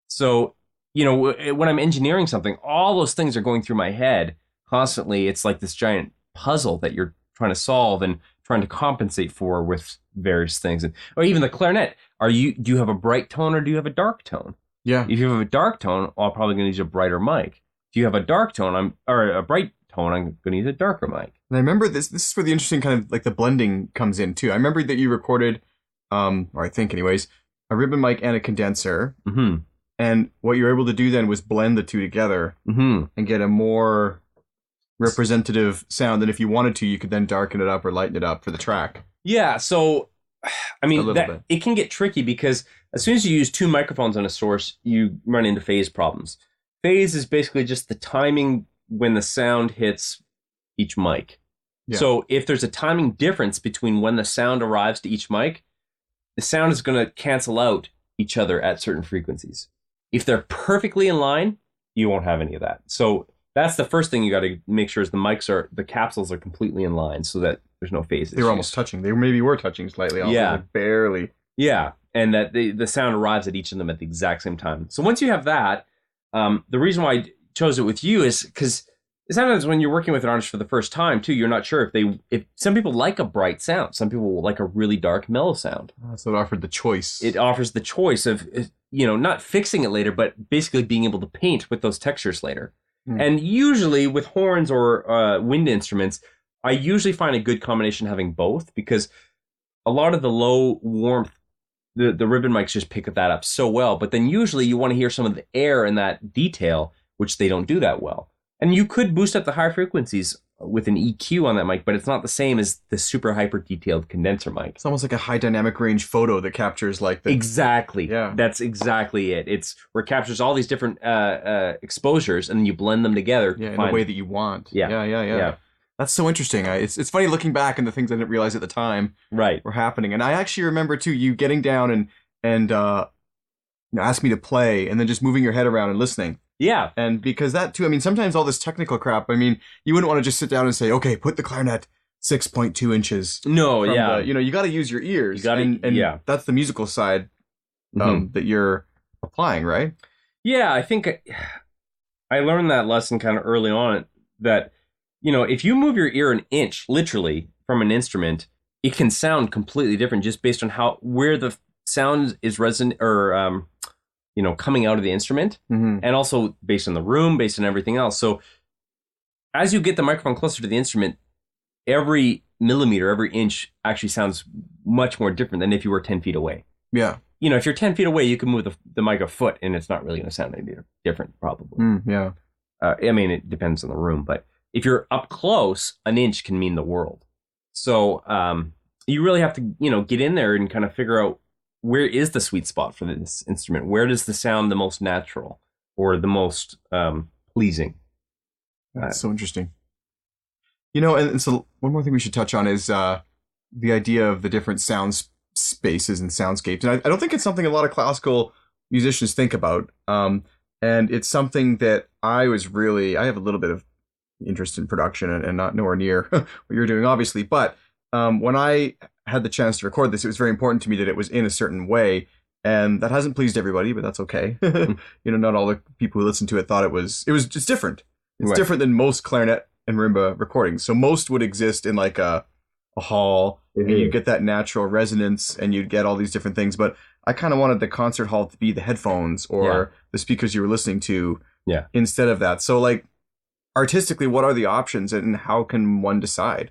So, when I'm engineering something, all those things are going through my head constantly. It's like this giant puzzle that you're trying to solve and trying to compensate for with various things. Or even the clarinet. Do you have a bright tone or do you have a dark tone? Yeah. If you have a dark tone, I'm probably going to use a brighter mic. If you have a dark tone, or a bright tone, I'm going to use a darker mic. And I remember this is where the interesting kind of like the blending comes in too. I remember that you recorded, or I think anyways, a ribbon mic and a condenser. Mm-hmm. And what you were able to do then was blend the two together and get a more representative sound. And if you wanted to, you could then darken it up or lighten it up for the track. Yeah. So, I mean, it can get tricky because as soon as you use two microphones on a source, you run into phase problems. Phase is basically just the timing when the sound hits each mic. Yeah. So if there's a timing difference between when the sound arrives to each mic, the sound is going to cancel out each other at certain frequencies. If they're perfectly in line, you won't have any of that. So that's the first thing you got to make sure is the capsules are completely in line so that there's no phase issues. They were almost touching. They maybe were touching slightly. Like barely. Yeah. And that the sound arrives at each of them at the exact same time. So once you have that, the reason why I chose it with you is because sometimes when you're working with an artist for the first time too, you're not sure if some people like a bright sound. Some people like a really dark, mellow sound. So it offered the choice. It offers the choice of, not fixing it later, but basically being able to paint with those textures later. And usually with horns or wind instruments, I usually find a good combination having both because a lot of the low warmth, the ribbon mics just pick that up so well. But then usually you want to hear some of the air and that detail, which they don't do that well. And you could boost up the high frequencies with an EQ on that mic, but it's not the same as the super hyper detailed condenser mic. It's almost like a high dynamic range photo that captures like the... Exactly. Yeah. That's exactly it. It's where it captures all these different exposures and then you blend them together. In the way that you want. Yeah. That's so interesting. It's funny looking back and the things I didn't realize at the time were happening. And I actually remember too, you getting down and asked me to play and then just moving your head around and listening. Yeah. And because that too, I mean, sometimes all this technical crap, I mean, you wouldn't want to just sit down and say, okay, put the clarinet 6.2 inches. No, yeah. You got to use your ears. And that's the musical side that you're applying, right? Yeah, I think I learned that lesson kind of early on that, if you move your ear an inch, literally, from an instrument, it can sound completely different just based on where the sound is resonant or, coming out of the instrument. Mm-hmm. And also based on the room, based on everything else. So as you get the microphone closer to the instrument, every millimeter, every inch actually sounds much more different than if you were 10 feet away. Yeah. If you're 10 feet away, you can move the mic a foot and it's not really going to sound any different, probably. Yeah. It depends on the room, but if you're up close, an inch can mean the world. So you really have to, get in there and kind of figure out where is the sweet spot for this instrument? Where does the sound the most natural or the most pleasing? That's so interesting. And so one more thing we should touch on is the idea of the different sound spaces and soundscapes. And I don't think it's something a lot of classical musicians think about. And it's something that I have a little bit of interest in production and not nowhere near what you're doing, obviously. But when I had the chance to record this, it was very important to me that it was in a certain way. And that hasn't pleased everybody, but that's okay. Not all the people who listened to it thought it's different. It's right. different than most clarinet and marimba recordings. So most would exist in like a hall, and you get that natural resonance, and you'd get all these different things. But I kind of wanted the concert hall to be the headphones or the speakers you were listening to instead of that. So like artistically, what are the options and how can one decide?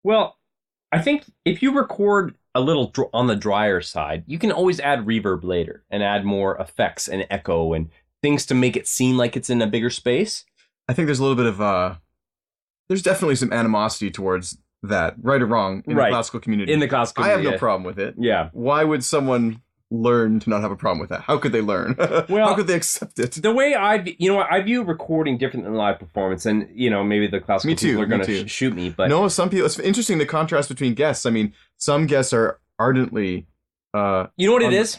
Well, I think if you record a little on the drier side, you can always add reverb later and add more effects and echo and things to make it seem like it's in a bigger space. I think there's a little bit of there's definitely some animosity towards that, right or wrong, in the classical community. In the classical community. I have no problem with it. Yeah. Why would someone learn to not have a problem with that? How could they learn? Well, how could they accept it? The way I view recording different than live performance, and maybe the classical people are going to shoot me, but no, some people. It's interesting the contrast between guests. I mean, some guests are ardently. You know what it is?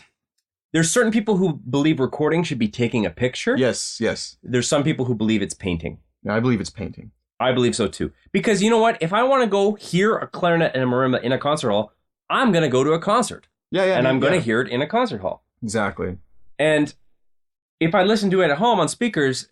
There's certain people who believe recording should be taking a picture. Yes. There's some people who believe it's painting. Yeah, I believe it's painting. I believe so too. Because you know what? If I want to go hear a clarinet and a marimba in a concert hall, I'm going to go to a concert. Yeah. And I'm going to hear it in a concert hall. Exactly. And if I listen to it at home on speakers,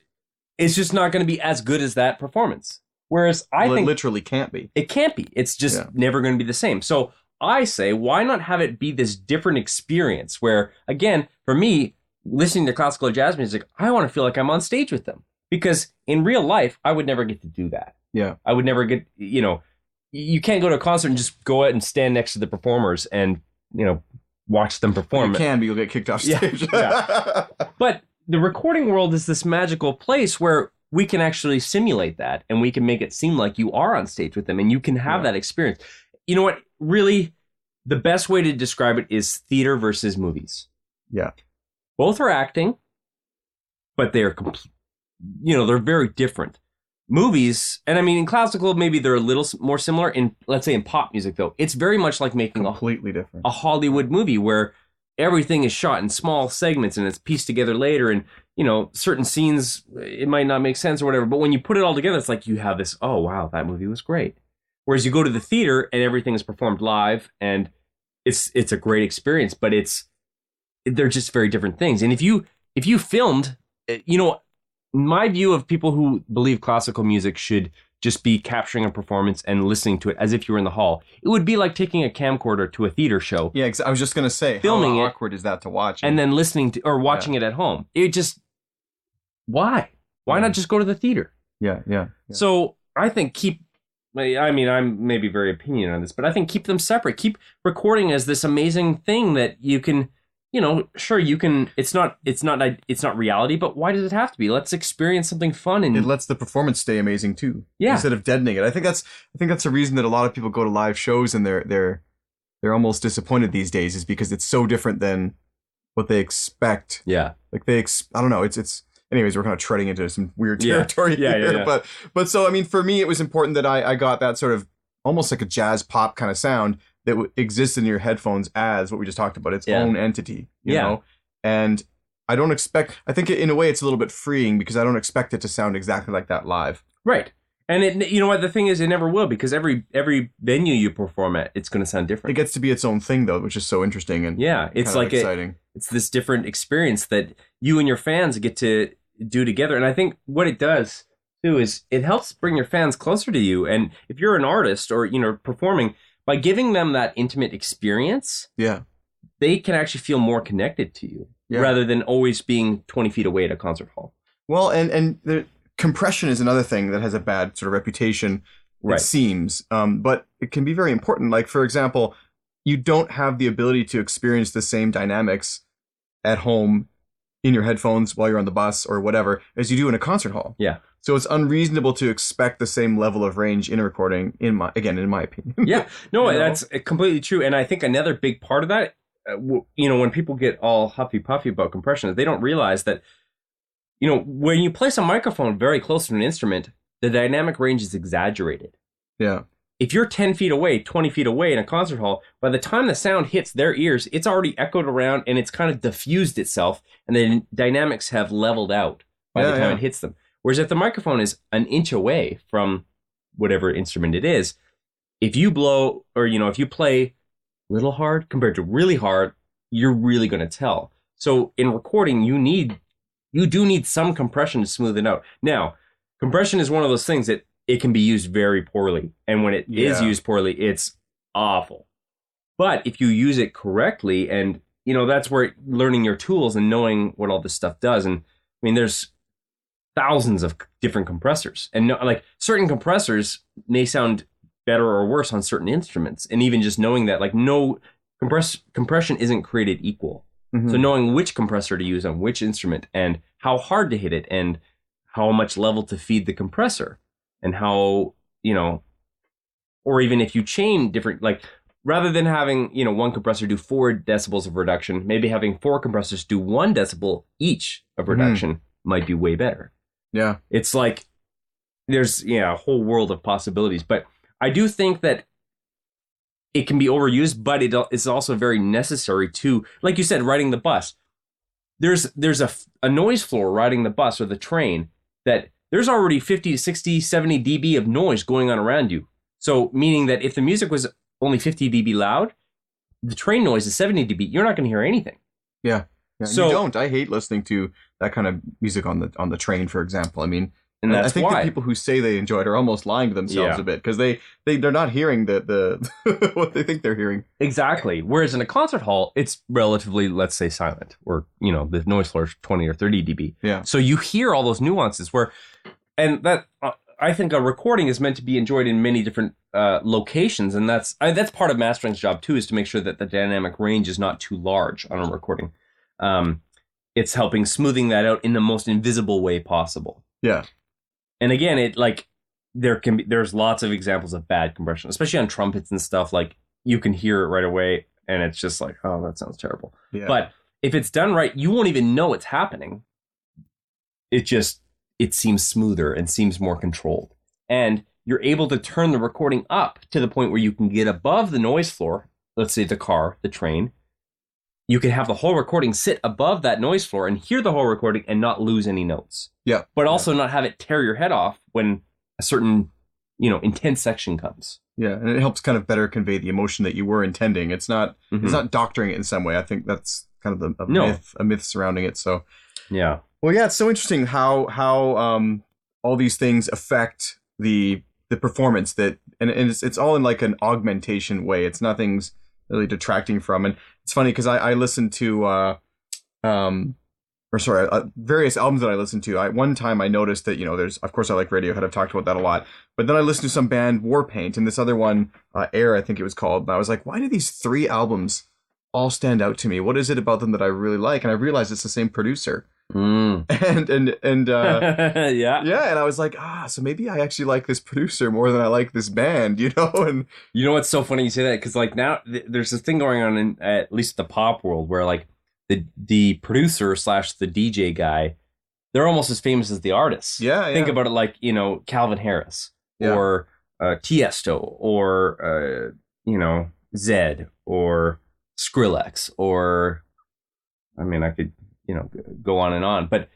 it's just not going to be as good as that performance. Whereas I think it literally can't be. It can't be. It's just never going to be the same. So I say, why not have it be this different experience where, again, for me, listening to classical or jazz music, I want to feel like I'm on stage with them. Because in real life, I would never get to do that. Yeah. I would never get, you can't go to a concert and just go out and stand next to the performers and, watch them perform. You can, but you'll get kicked off stage. Yeah. But the recording world is this magical place where we can actually simulate that and we can make it seem like you are on stage with them and you can have that experience. You know what? Really, the best way to describe it is theater versus movies. Yeah. Both are acting, but they're they're very different. Movies, and I mean in classical maybe they're a little more similar. In let's say in pop music though, it's very much like making completely different a Hollywood movie where everything is shot in small segments and it's pieced together later, and certain scenes it might not make sense or whatever, but when you put it all together, it's like you have this, oh wow, that movie was great. Whereas you go to the theater and everything is performed live and it's a great experience, but they're just very different things. And if you filmed, my view of people who believe classical music should just be capturing a performance and listening to it as if you were in the hall. It would be like taking a camcorder to a theater show. Yeah, I was just going to say, filming how awkward is that to watch? And then listening to or watching it at home. It just, why? Why not just go to the theater? Yeah. So I think I'm maybe very opinionated on this, but I think keep them separate. Keep recording as this amazing thing that you can, sure you can. It's not reality, but why does it have to be? Let's experience something fun, and it lets the performance stay amazing too. Yeah. Instead of deadening it, I think that's a reason that a lot of people go to live shows and they're almost disappointed these days, is because it's so different than what they expect. Yeah. Like I don't know. It's. Anyways, we're kind of treading into some weird territory here. Yeah. But so, I mean, for me, it was important that I got that sort of almost like a jazz pop kind of sound that exists in your headphones as what we just talked about, its own entity, you know? And I think in a way it's a little bit freeing because I don't expect it to sound exactly like that live. Right. And you know what, the thing is, it never will, because every venue you perform at, it's going to sound different. It gets to be its own thing though, which is so interesting and it's like exciting. it's this different experience that you and your fans get to do together. And I think what it does too is it helps bring your fans closer to you. And if you're an artist or, performing, by giving them that intimate experience, they can actually feel more connected to you rather than always being 20 feet away at a concert hall. Well, and the compression is another thing that has a bad sort of reputation, it seems. But it can be very important. Like, for example, you don't have the ability to experience the same dynamics at home in your headphones while you're on the bus or whatever as you do in a concert hall. Yeah. So it's unreasonable to expect the same level of range in a recording, in my opinion. Yeah. No, that's completely true. And I think another big part of that, when people get all huffy puffy about compression, they don't realize that, when you place a microphone very close to an instrument, the dynamic range is exaggerated. Yeah. If you're 10 feet away, 20 feet away in a concert hall, by the time the sound hits their ears, it's already echoed around and it's kind of diffused itself, and the dynamics have leveled out by the time it hits them. Whereas if the microphone is an inch away from whatever instrument it is, if you blow or, if you play little hard compared to really hard, you're really going to tell. So in recording, you do need some compression to smooth it out. Now, compression is one of those things that it can be used very poorly. And when it is used poorly, it's awful. But if you use it correctly, and, that's where learning your tools and knowing what all this stuff does. And I mean, there's thousands of different compressors. And certain compressors may sound better or worse on certain instruments. And even just knowing that, no compression isn't created equal. Mm-hmm. So knowing which compressor to use on which instrument and how hard to hit it and how much level to feed the compressor. And how, or even if you chain different, rather than having, one compressor do 4 decibels of reduction, maybe having 4 compressors do 1 decibel each of reduction might be way better. Yeah. It's there's, a whole world of possibilities. But I do think that it can be overused, but it is also very necessary to, like you said, riding the bus. There's a noise floor riding the bus or the train that there's already 50, 60, 70 dB of noise going on around you. So meaning that if the music was only 50 dB loud, the train noise is 70 dB. You're not going to hear anything. Yeah. So you don't. I hate listening to that kind of music on the train, for example. I mean, and I think the people who say they enjoy it are almost lying to themselves a bit, because they're not hearing the what they think they're hearing. Exactly. Whereas in a concert hall, it's relatively, let's say, silent, or the noise floor is 20 or 30 dB. Yeah. So you hear all those nuances and that I think a recording is meant to be enjoyed in many different locations, and that's part of mastering's job too, is to make sure that the dynamic range is not too large on a recording. It's helping smoothing that out in the most invisible way possible. Yeah. And again, there's lots of examples of bad compression, especially on trumpets and stuff. You can hear it right away, and it's just oh, that sounds terrible. Yeah. But if it's done right, you won't even know it's happening. It seems smoother and seems more controlled. And you're able to turn the recording up to the point where you can get above the noise floor. Let's say the car, the train. You can have the whole recording sit above that noise floor and hear the whole recording and not lose any notes. Yeah. But also not have it tear your head off when a certain, intense section comes. Yeah, and it helps kind of better convey the emotion that you were intending. It's not it's not doctoring it in some way. I think that's kind of a myth surrounding it. So yeah. Well, yeah, it's so interesting how all these things affect the performance, and it's all in an augmentation way. It's nothing's really detracting from. And it's funny because I listened to various albums that I listened to. One time I noticed that, there's, of course I like Radiohead, I've talked about that a lot, but then I listened to some band, Warpaint, and this other one, Air, I think it was called, and I was like, why do these 3 albums all stand out to me? What is it about them that I really like? And I realized it's the same producer. And yeah, and I was like, so maybe I actually like this producer more than I like this band, and what's so funny you say that, because now there's this thing going on in at least the pop world where the producer / the DJ guy, they're almost as famous as the artists. Think about it Calvin Harris or Tiesto or Zed or Skrillex, or I mean I could go on and on, but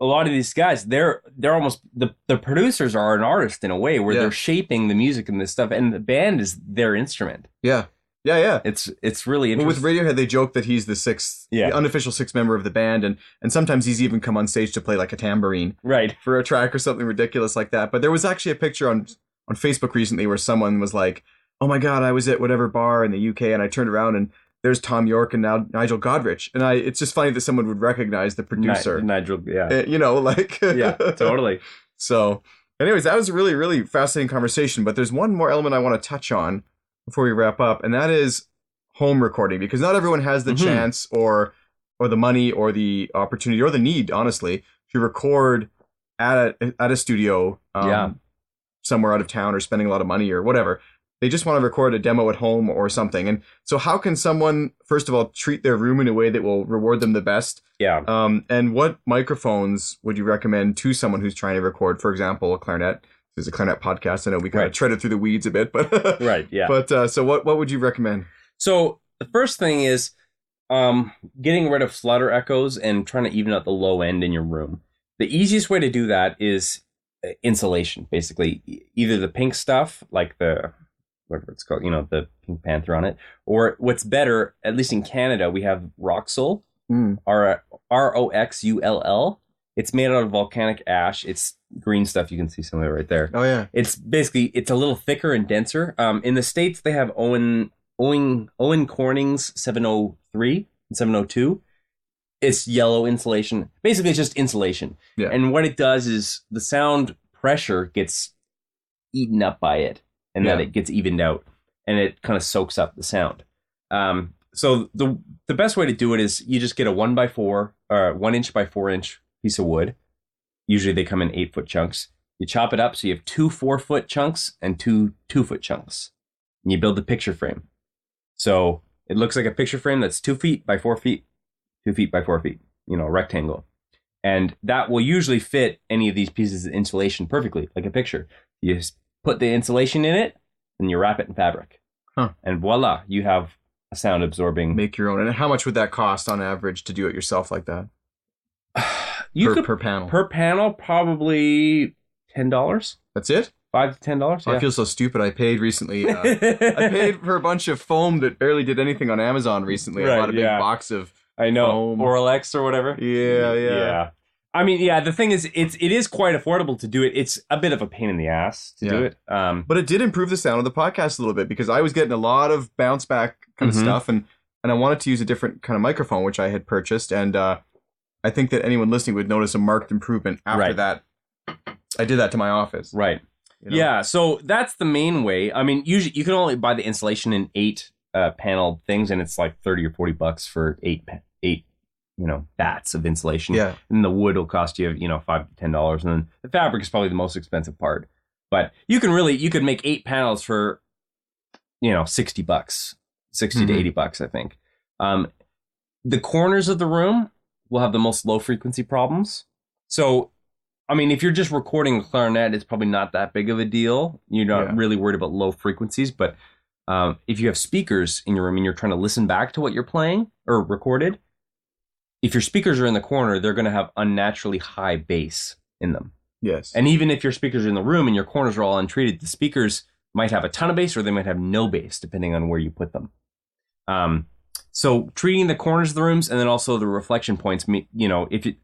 a lot of these guys, they're almost the producers are an artist in a way where they're shaping the music and this stuff, and the band is their instrument. Yeah. Yeah. It's really Well, interesting. with Radiohead, they joke that he's the unofficial sixth member of the band, and sometimes he's even come on stage to play like a tambourine, right, for a track or something ridiculous like that. But there was actually a picture on Facebook recently where someone was like, "Oh my God, I was at whatever bar in the UK, and I turned around and there's Tom York and now Nigel Godrich," and it's just funny that someone would recognize the producer, Nigel. Yeah, yeah, totally. So, anyways, that was a really, really fascinating conversation. But there's one more element I want to touch on before we wrap up, and that is home recording, because not everyone has the chance or the money or the opportunity or the need, honestly, to record at a studio somewhere out of town, or spending a lot of money or whatever. They just want to record a demo at home or something. And so how can someone, first of all, treat their room in a way that will reward them the best? Yeah. And what microphones would you recommend to someone who's trying to record, for example, a clarinet? This is a clarinet podcast. I know we kind of treaded through the weeds a bit, but right, yeah. But so what would you recommend? So the first thing is getting rid of flutter echoes and trying to even out the low end in your room. The easiest way to do that is insulation, basically. Either the pink stuff, like the whatever it's called, the Pink Panther on it, or what's better, at least in Canada, we have Roxul, Roxull. It's made out of volcanic ash. It's green stuff. You can see some of it right there. Oh yeah. It's a little thicker and denser. In the States, they have Owen Corning's 703 and 702. It's yellow insulation. Basically, it's just insulation. Yeah. And what it does is the sound pressure gets eaten up by it, and that it gets evened out, and it kind of soaks up the sound. So the best way to do it is you just get a 1x4 or 1 inch by 4 inch piece of wood. Usually they come in 8-foot chunks. You chop it up so you have 2 4-foot chunks and 2 2-foot chunks, and you build the picture frame. So it looks like a picture frame that's 2 feet by 4 feet, 2 feet by 4 feet, a rectangle. And that will usually fit any of these pieces of insulation perfectly, like a picture. You just put the insulation in it, and you wrap it in fabric. And voila, you have a sound absorbing. Make your own. And how much would that cost on average to do it yourself like that? Per panel? Per panel, probably $10. That's it? $5 to $10. Yeah. I feel so stupid. I paid recently. I paid for a bunch of foam that barely did anything on Amazon recently. I bought a big box of foam. Oral X or whatever. Yeah. I mean, the thing is, it is quite affordable to do it. It's a bit of a pain in the ass to do it. But it did improve the sound of the podcast a little bit, because I was getting a lot of bounce back kind of stuff, and I wanted to use a different kind of microphone, which I had purchased, and I think that anyone listening would notice a marked improvement after that. I did that to my office. Right. Yeah, so that's the main way. I mean, usually you can only buy the insulation in 8 panel things, and it's like $30 or $40 for 8 bats of insulation. Yeah. And the wood will cost you, $5 to $10, and then the fabric is probably the most expensive part. But you could make 8 panels for, $60, $60 to $80, I think. The corners of the room will have the most low frequency problems. So, I mean, if you're just recording a clarinet, it's probably not that big of a deal. You're not really worried about low frequencies. But if you have speakers in your room and you're trying to listen back to what you're playing or recorded, if your speakers are in the corner, they're going to have unnaturally high bass in them. Yes. And even if your speakers are in the room and your corners are all untreated, the speakers might have a ton of bass or they might have no bass, depending on where you put them. So treating the corners of the rooms, and then also the reflection points, if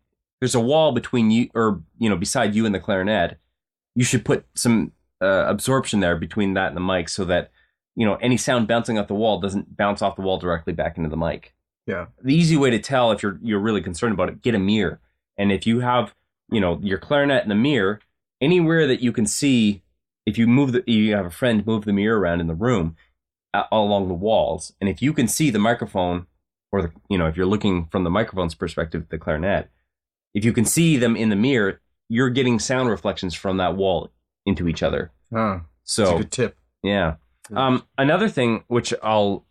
there's a wall between you or, beside you and the clarinet, you should put some absorption there between that and the mic, so that, any sound bouncing off the wall doesn't bounce off the wall directly back into the mic. Yeah. The easy way to tell if you're really concerned about it, get a mirror. And if you have, your clarinet in a mirror, anywhere that you can see, if you you have a friend move the mirror around in the room, along the walls, and if you can see the microphone, or if you're looking from the microphone's perspective, the clarinet, if you can see them in the mirror, you're getting sound reflections from that wall into each other. So that's a good tip. Yeah. Another thing, which I'll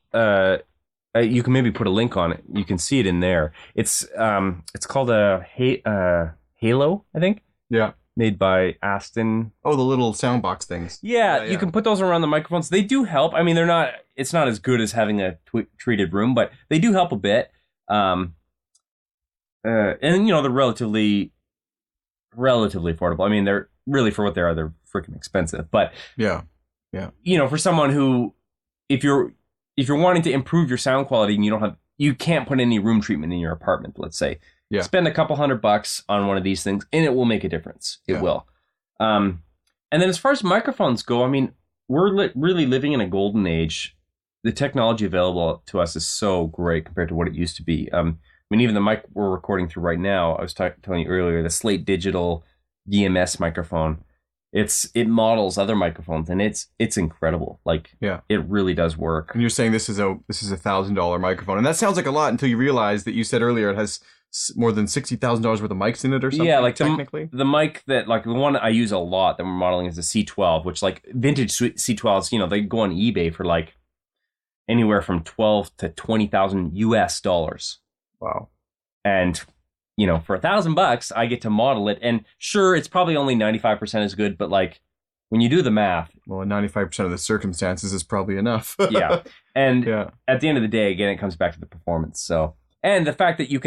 you can maybe put a link on it. You can see it in there. It's called a Halo, I think. Yeah. Made by Aston. Oh, the little soundbox things. Yeah, you can put those around the microphones. They do help. I mean, it's not as good as having a treated room, but they do help a bit. And they're relatively affordable. I mean, they're really, for what they are, they're freaking expensive. But yeah. For someone who, if you're if you're wanting to improve your sound quality and you can't put any room treatment in your apartment, let's say, spend a couple $100 on one of these things and it will make a difference. It will. And then as far as microphones go, I mean, we're really living in a golden age. The technology available to us is so great compared to what it used to be. I mean, even the mic we're recording through right now, I was telling you earlier, the Slate Digital DMS microphone, it models other microphones and it's incredible. Like, it really does work. And you're saying this is a $1,000 microphone, and that sounds like a lot until you realize that you said earlier it has more than $60,000 worth of mics in it or something. Yeah, like technically the mic that, like, the one I use a lot that we're modeling is the C12, which, like, vintage C12s, you know, they go on eBay for like anywhere from $12,000 to $20,000 US. Wow. And, you know, for $1,000, I get to model it. And sure, it's probably only 95% as good, but like when you do the math. Well, 95% of the circumstances is probably enough. Yeah. And at the end of the day, again, it comes back to the performance. So, and the fact that you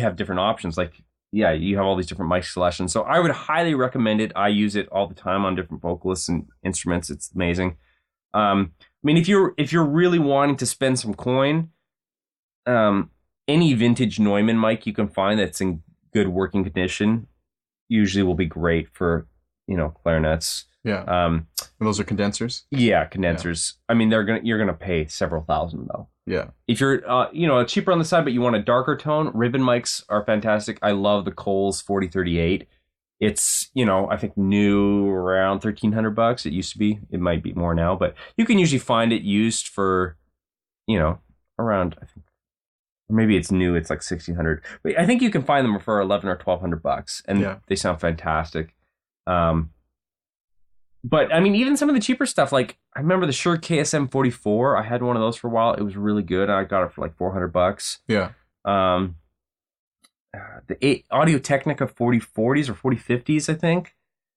have different options. Like, you have all these different mic selections. So I would highly recommend it. I use it all the time on different vocalists and instruments. It's amazing. I mean, if you're really wanting to spend some coin, any vintage Neumann mic you can find that's in good working condition usually will be great for, you know, clarinets. Yeah. And those are condensers? Yeah, condensers. Yeah. I mean, you're gonna pay several thousand though. Yeah. If you're cheaper on the side but you want a darker tone, ribbon mics are fantastic. I love the Coles 4038. It's, you know, I think new around $1,300. It used to be. It might be more now, but you can usually find it used for, you know, around, I think, maybe it's new. It's like $1,600. But I think you can find them for $1,100 or $1,200, and they sound fantastic. But I mean, even some of the cheaper stuff, like I remember the Shure KSM 44. I had one of those for a while. It was really good. I got it for like $400. Yeah. The Audio Technica 4040s or 4050s, I think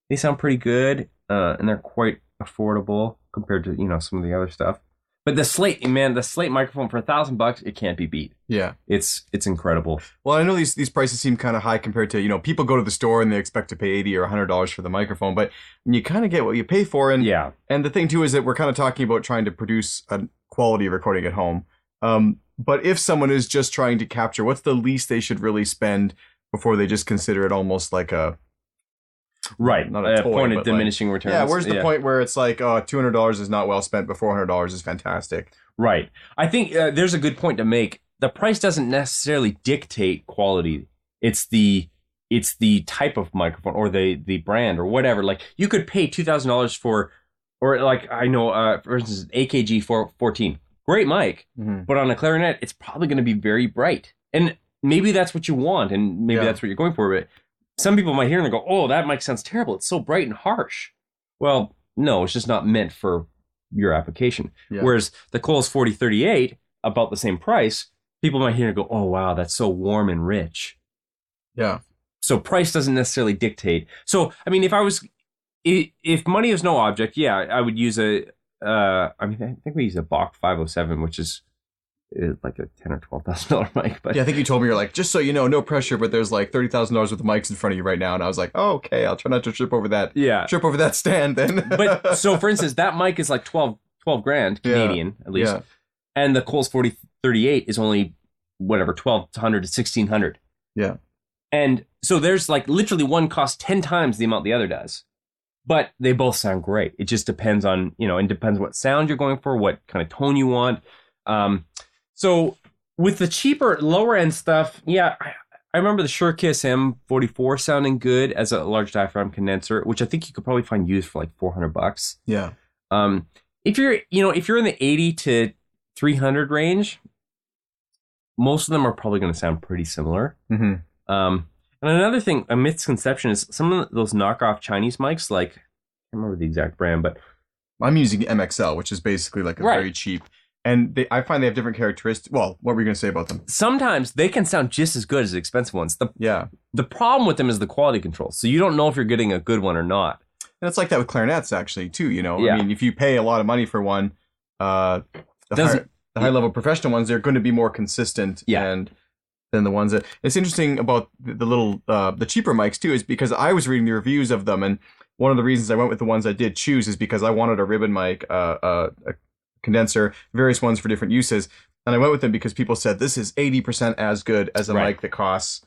they sound pretty good, and they're quite affordable compared to, you know, some of the other stuff. But the Slate microphone for $1,000, it can't be beat. Yeah, it's incredible. Well, I know these prices seem kind of high compared to, you know, people go to the store and they expect to pay $80 or $100 for the microphone, but you kind of get what you pay for. And and the thing too is that we're kind of talking about trying to produce a quality recording at home. But if someone is just trying to capture, what's the least they should really spend before they just consider it almost like a not a toy, point of diminishing returns? Yeah, where's the point where it's like, oh, $200 is not well spent, but $400 is fantastic? Right. I think there's a good point to make. The price doesn't necessarily dictate quality. It's the type of microphone or the brand or whatever. Like, you could pay $2,000 for, or like, I know, for instance, AKG 14. Great mic, but on a clarinet, it's probably going to be very bright. And maybe that's what you want, and maybe that's what you're going for. But some people might hear and go, oh, that mic sounds terrible. It's so bright and harsh. Well, no, it's just not meant for your application. Yeah. Whereas the Coles 4038, about the same price, people might hear and go, oh, wow, that's so warm and rich. Yeah. So price doesn't necessarily dictate. So, I mean, if money is no object, I would use I think we use a Bach 507, which is like a $10,000 or $12,000 mic. But yeah, I think you told me, you're like, just so you know, no pressure, but there's like $30,000 worth of mics in front of you right now, and I was like, oh, okay, I'll try not to trip over that. Yeah, trip over that stand then. But so, for instance, that mic is like 12 grand Canadian at least, and the Coles 4038 is only whatever $1,200 to $1,600. Yeah, and so there's like literally one costs 10 times the amount the other does. But they both sound great. It just depends on, you know, it depends what sound you're going for, what kind of tone you want. So with the cheaper, lower end stuff, I remember the Shure KSM 44 sounding good as a large diaphragm condenser, which I think you could probably find used for like $400. Yeah. If you're in the 80 to 300 range, most of them are probably going to sound pretty similar. Mm-hmm. And another thing, a misconception is some of those knockoff Chinese mics, like, I can't remember the exact brand, but I'm using MXL, which is basically like a very cheap. And I find they have different characteristics. Well, what were you going to say about them? Sometimes they can sound just as good as the expensive ones. The problem with them is the quality control. So you don't know if you're getting a good one or not. And it's like that with clarinets, actually, too. You know, I mean, if you pay a lot of money for one, the high level professional ones, they're going to be more consistent. And than the ones that, it's interesting about the little the cheaper mics too, is because I was reading the reviews of them, and one of the reasons I went with the ones I did choose is because I wanted a ribbon mic, a condenser, various ones for different uses. And I went with them because people said this is 80% as good as a mic that costs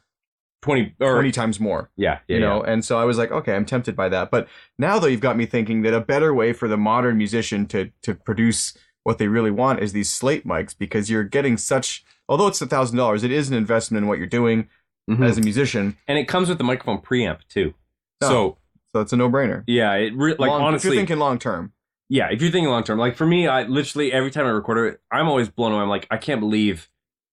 20 times more. Yeah. You know, and so I was like, okay, I'm tempted by that. But now, though, you've got me thinking that a better way for the modern musician to produce what they really want is these slate mics, because you're getting such, although it's $1,000, it is an investment in what you're doing as a musician. And it comes with the microphone preamp too. So it's a no-brainer. Yeah, honestly, if you're thinking long term. Yeah, if you're thinking long term, like for me, I literally every time I record it, I'm always blown away. I'm like, I can't believe,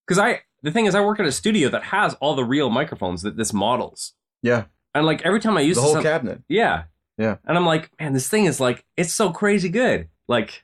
because the thing is, I work at a studio that has all the real microphones that this models. Yeah. And like every time I use the whole cabinet. Yeah. Yeah. And I'm like, man, this thing is like, it's so crazy good. Like,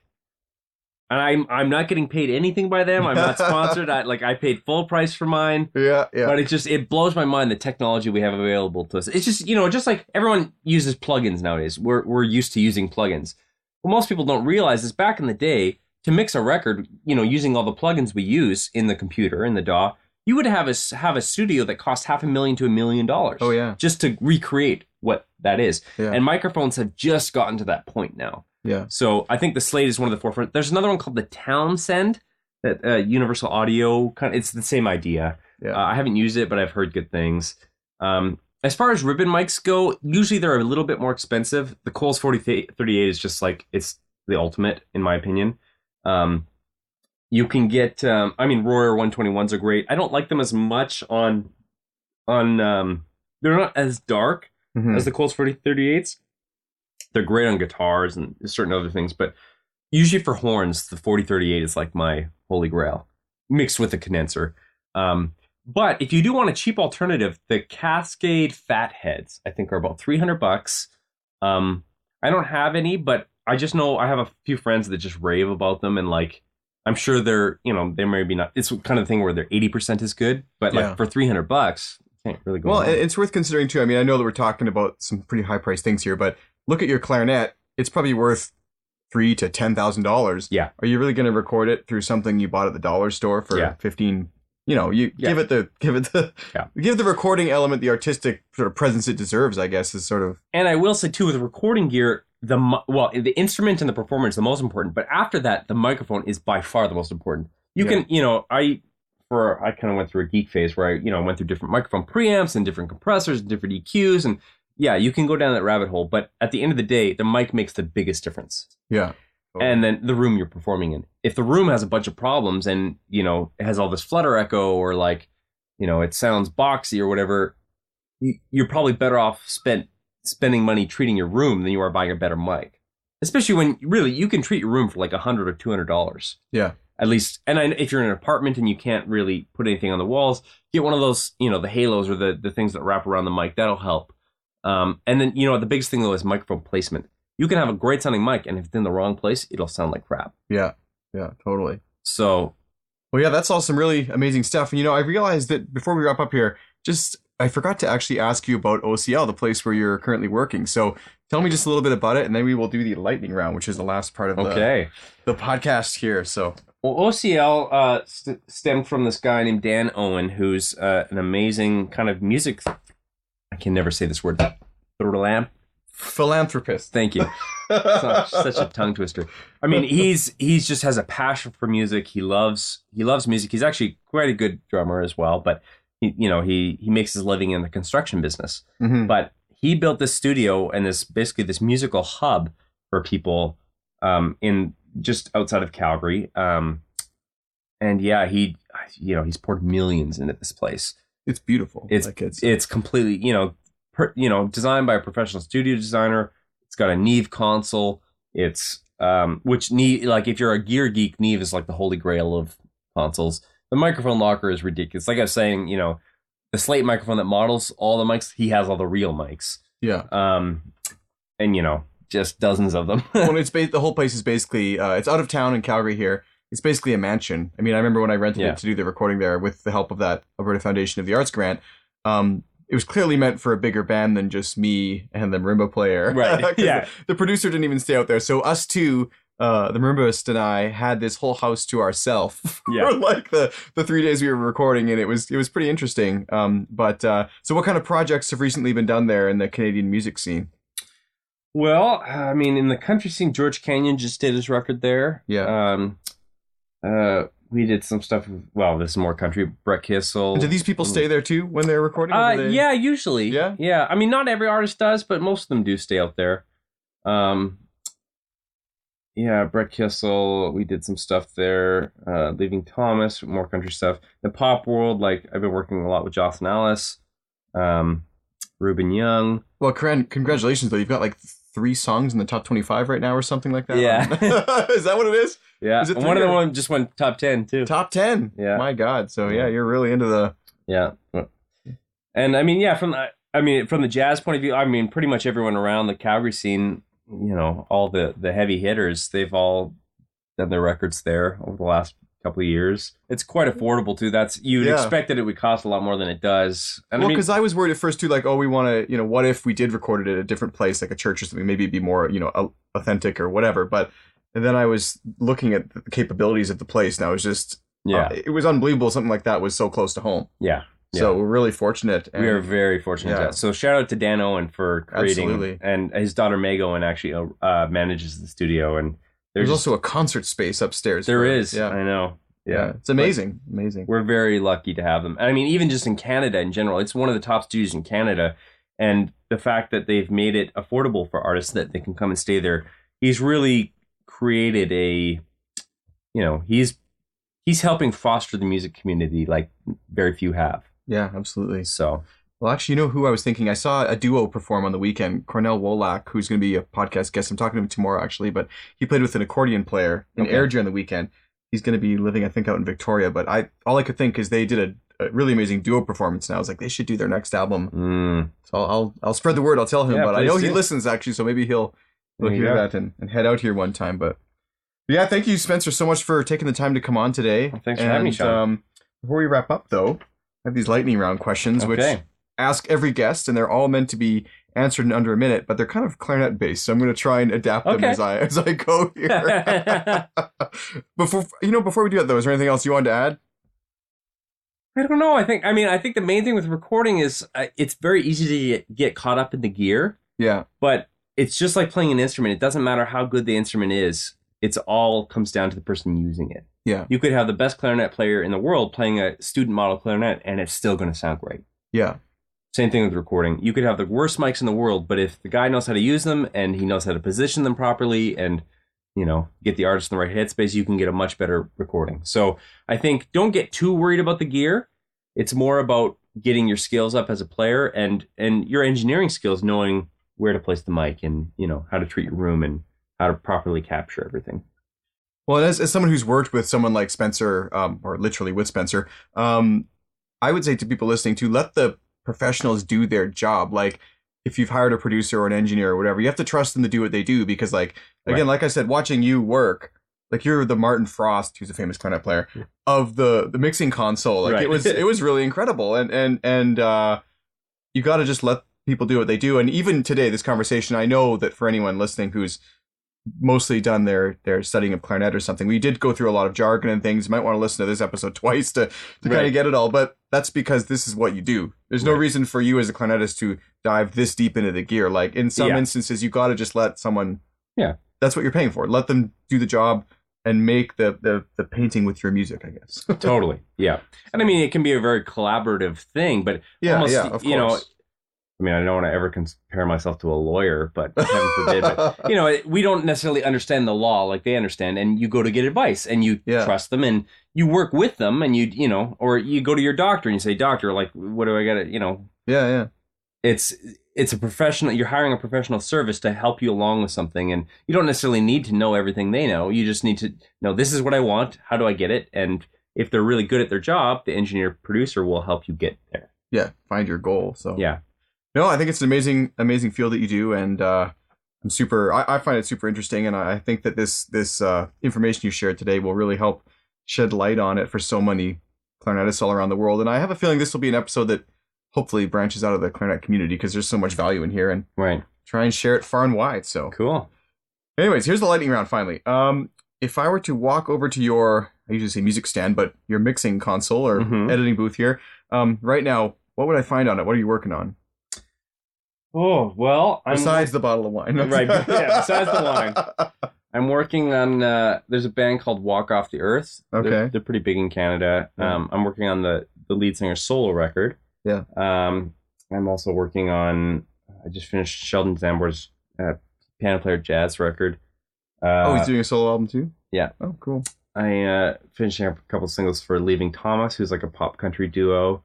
and I'm not getting paid anything by them. I'm not sponsored. I paid full price for mine. Yeah. But it blows my mind, the technology we have available to us. It's just, just like everyone uses plugins nowadays. We're used to using plugins. What most people don't realize is back in the day, to mix a record, using all the plugins we use in the computer, in the DAW, you would have a studio that cost $500,000 to $1 million. Oh, yeah. Just to recreate what that is. Yeah. And microphones have just gotten to that point now. Yeah. So I think the Slate is one of the forefront. There's another one called the Townsend, that Universal Audio it's the same idea. Yeah. I haven't used it, but I've heard good things. As far as ribbon mics go, usually they're a little bit more expensive. The Coles 4038 is just like, it's the ultimate, in my opinion. You can get, Royer 121s are great. I don't like them as much on they're not as dark as the Coles 4038s. They're great on guitars and certain other things, but usually for horns, the 4038 is like my holy grail, mixed with a condenser. But if you do want a cheap alternative, the Cascade Fatheads, I think, are about $300. I don't have any, but I just know I have a few friends that just rave about them, and like, I'm sure they're, they may be not. It's kind of thing where they're 80% as good, but like for $300, you can't really go. Well, wrong. It's worth considering too. I mean, I know that we're talking about some pretty high priced things here, but look at your clarinet. It's probably worth $3,000 to $10,000. Yeah. Are you really going to record it through something you bought at the dollar store for $15? Give it the recording element, the artistic sort of presence it deserves, I guess, is sort of. And I will say too, with recording gear, the instrument and the performer is the most important, but after that, the microphone is by far the most important. You can, I kind of went through a geek phase where I went through different microphone preamps and different compressors and different EQs, and you can go down that rabbit hole. But at the end of the day, the mic makes the biggest difference. Yeah. Totally. And then the room you're performing in. If the room has a bunch of problems and, it has all this flutter echo, or like, it sounds boxy or whatever, you're probably better off spending money treating your room than you are buying a better mic. Especially when really you can treat your room for like $100 or $200. Yeah. At least, and if you're in an apartment and you can't really put anything on the walls, get one of those, the halos or the things that wrap around the mic. That'll help. And then, the biggest thing though is microphone placement. You can have a great sounding mic, and if it's in the wrong place, it'll sound like crap. Yeah, totally. So, well, yeah, that's all some really amazing stuff. And I realized that before we wrap up here, I forgot to actually ask you about OCL, the place where you're currently working. So tell me just a little bit about it, and then we will do the lightning round, which is the last part of the podcast here. So, well, OCL stemmed from this guy named Dan Owen, who's an amazing kind of music. I can never say this word. Philanthropist. Thank you. Such a tongue twister. I mean, he's just has a passion for music. He loves music. He's actually quite a good drummer as well, but he makes his living in the construction business. Mm-hmm. But he built this studio and this musical hub for people in just outside of Calgary. And he's poured millions into this place. It's beautiful. It's completely, designed by a professional studio designer. It's got a Neve console. It's which Neve, like if you're a gear geek, Neve is like the holy grail of consoles. The microphone locker is ridiculous. Like I was saying, the Slate microphone that models all the mics, he has all the real mics. Yeah. And just dozens of them. Well, the whole place is basically it's out of town in Calgary here. It's basically a mansion. I mean, I remember when I rented it to do the recording there with the help of that Alberta Foundation of the Arts grant. It was clearly meant for a bigger band than just me and the marimba player. Right. Yeah. The producer didn't even stay out there. So us two, the marimbist and I, had this whole house to ourselves for like the 3 days we were recording, and it was pretty interesting. So what kind of projects have recently been done there in the Canadian music scene? Well, I mean, in the country scene, George Canyon just did his record there. Yeah. We did some stuff with, well, this is more country. Brett Kissel. And do these people stay there too when they're recording? Yeah, usually. Yeah? Yeah. I mean, not every artist does, but most of them do stay out there. Yeah, Brett Kissel, we did some stuff there. Leaving Thomas, more country stuff. The pop world, like, I've been working a lot with Jocelyn Ellis, Ruben Young. Well, congratulations, though. You've got like 3 songs in the top 25 right now or something like that. Yeah. Is that what it is? Yeah. Is it one of them just went top 10, too. Top 10? Yeah. My God. So, yeah, you're really into the... Yeah. And, I mean, yeah, from the jazz point of view, I mean, pretty much everyone around the Calgary scene, you know, all the heavy hitters, they've all done their records there over the last couple of years. It's quite affordable too. You'd expect that it would cost a lot more than it does. And well, because I was worried at first too, like, oh, we want to, you know, what if we did record it at a different place, like a church or something, maybe it'd be more, you know, authentic or whatever. But and then I was looking at the capabilities of the place, and I was just, it was unbelievable. Something like that was so close to home. Yeah. So we're really fortunate. We are very fortunate. Yeah. So shout out to Dan Owen for creating. Absolutely. And his daughter Meg Owen actually manages the studio. And there's also a concert space upstairs. There is. Yeah. I know. Yeah. It's amazing. Amazing. We're very lucky to have them. I mean, even just in Canada in general, it's one of the top studios in Canada. And the fact that they've made it affordable for artists that they can come and stay there, he's really created he's helping foster the music community like very few have. Yeah, absolutely. So, well, actually, you know who I was thinking? I saw a duo perform on the weekend. Cornell Wolak, who's going to be a podcast guest. I'm talking to him tomorrow, actually, but he played with an accordion player in Airdrie on the weekend. He's going to be living, I think, out in Victoria. But all I could think is they did a really amazing duo performance. And I was like, they should do their next album. So I'll spread the word. I'll tell him. But I know he listens actually, so maybe he'll hear that and head out here one time. But yeah, thank you, Spencer, so much for taking the time to come on today. Well, thanks for having me, Sean. Before we wrap up, though, I have these lightning round questions, which ask every guest, and they're all meant to be answered in under a minute, but they're kind of clarinet based, so I'm going to try and adapt them as I go here. Before we do that, though, is there anything else you wanted to add? I don't know. I think the main thing with recording is it's very easy to get caught up in the gear. Yeah. But it's just like playing an instrument. It doesn't matter how good the instrument is. It's all comes down to the person using it. Yeah. You could have the best clarinet player in the world playing a student model clarinet, and it's still going to sound great. Yeah. Same thing with recording. You could have the worst mics in the world, but if the guy knows how to use them and he knows how to position them properly and, get the artist in the right headspace, you can get a much better recording. So I think don't get too worried about the gear. It's more about getting your skills up as a player and your engineering skills, knowing where to place the mic and, how to treat your room and how to properly capture everything. Well, as someone who's worked with someone like Spencer, or literally with Spencer, I would say to people listening to let the professionals do their job. Like if you've hired a producer or an engineer or whatever, you have to trust them to do what they do because like I said, watching you work, like you're the Martin Frost, who's a famous clarinet player, of the mixing console. Like it was really incredible. And you got to just let people do what they do. And even today, this conversation, I know that for anyone listening who's mostly done their studying of clarinet or something, we did go through a lot of jargon and things. You might want to listen to this episode twice to kind of get it all, but that's because this is what you do. There's no reason for you as a clarinetist to dive this deep into the gear. Like in some instances, you got to just let someone, that's what you're paying for. Let them do the job and make the painting with your music, I guess. Totally. Yeah. And I mean, it can be a very collaborative thing, but of course. I mean, I don't want to ever compare myself to a lawyer, but heaven forbid. But, we don't necessarily understand the law like they understand, and you go to get advice, and you trust them, and you work with them, and or you go to your doctor and you say, "Doctor, like, what do I got to, Yeah. It's a professional. You're hiring a professional service to help you along with something, and you don't necessarily need to know everything they know. You just need to know this is what I want. How do I get it? And if they're really good at their job, the engineer producer will help you get there. Yeah, find your goal. So yeah. No, I think it's an amazing field that you do, and I find it super interesting, and I think that this information you shared today will really help shed light on it for so many clarinetists all around the world. And I have a feeling this will be an episode that hopefully branches out of the clarinet community because there's so much value in here, and try and share it far and wide. So cool. Anyways, here's the lightning round finally. If I were to walk over to your, I usually say music stand, but your mixing console or editing booth here, right now, what would I find on it? What are you working on? Oh, well, Besides the bottle of wine. Right, yeah, besides the wine. I'm working on, there's a band called Walk Off the Earth. Okay. They're pretty big in Canada. Yeah. I'm working on the lead singer's solo record. Yeah. I'm also working on, I just finished Sheldon Zambour's piano player jazz record. He's doing a solo album too? Yeah. Oh, cool. I finishing up a couple singles for Leaving Thomas, who's like a pop country duo.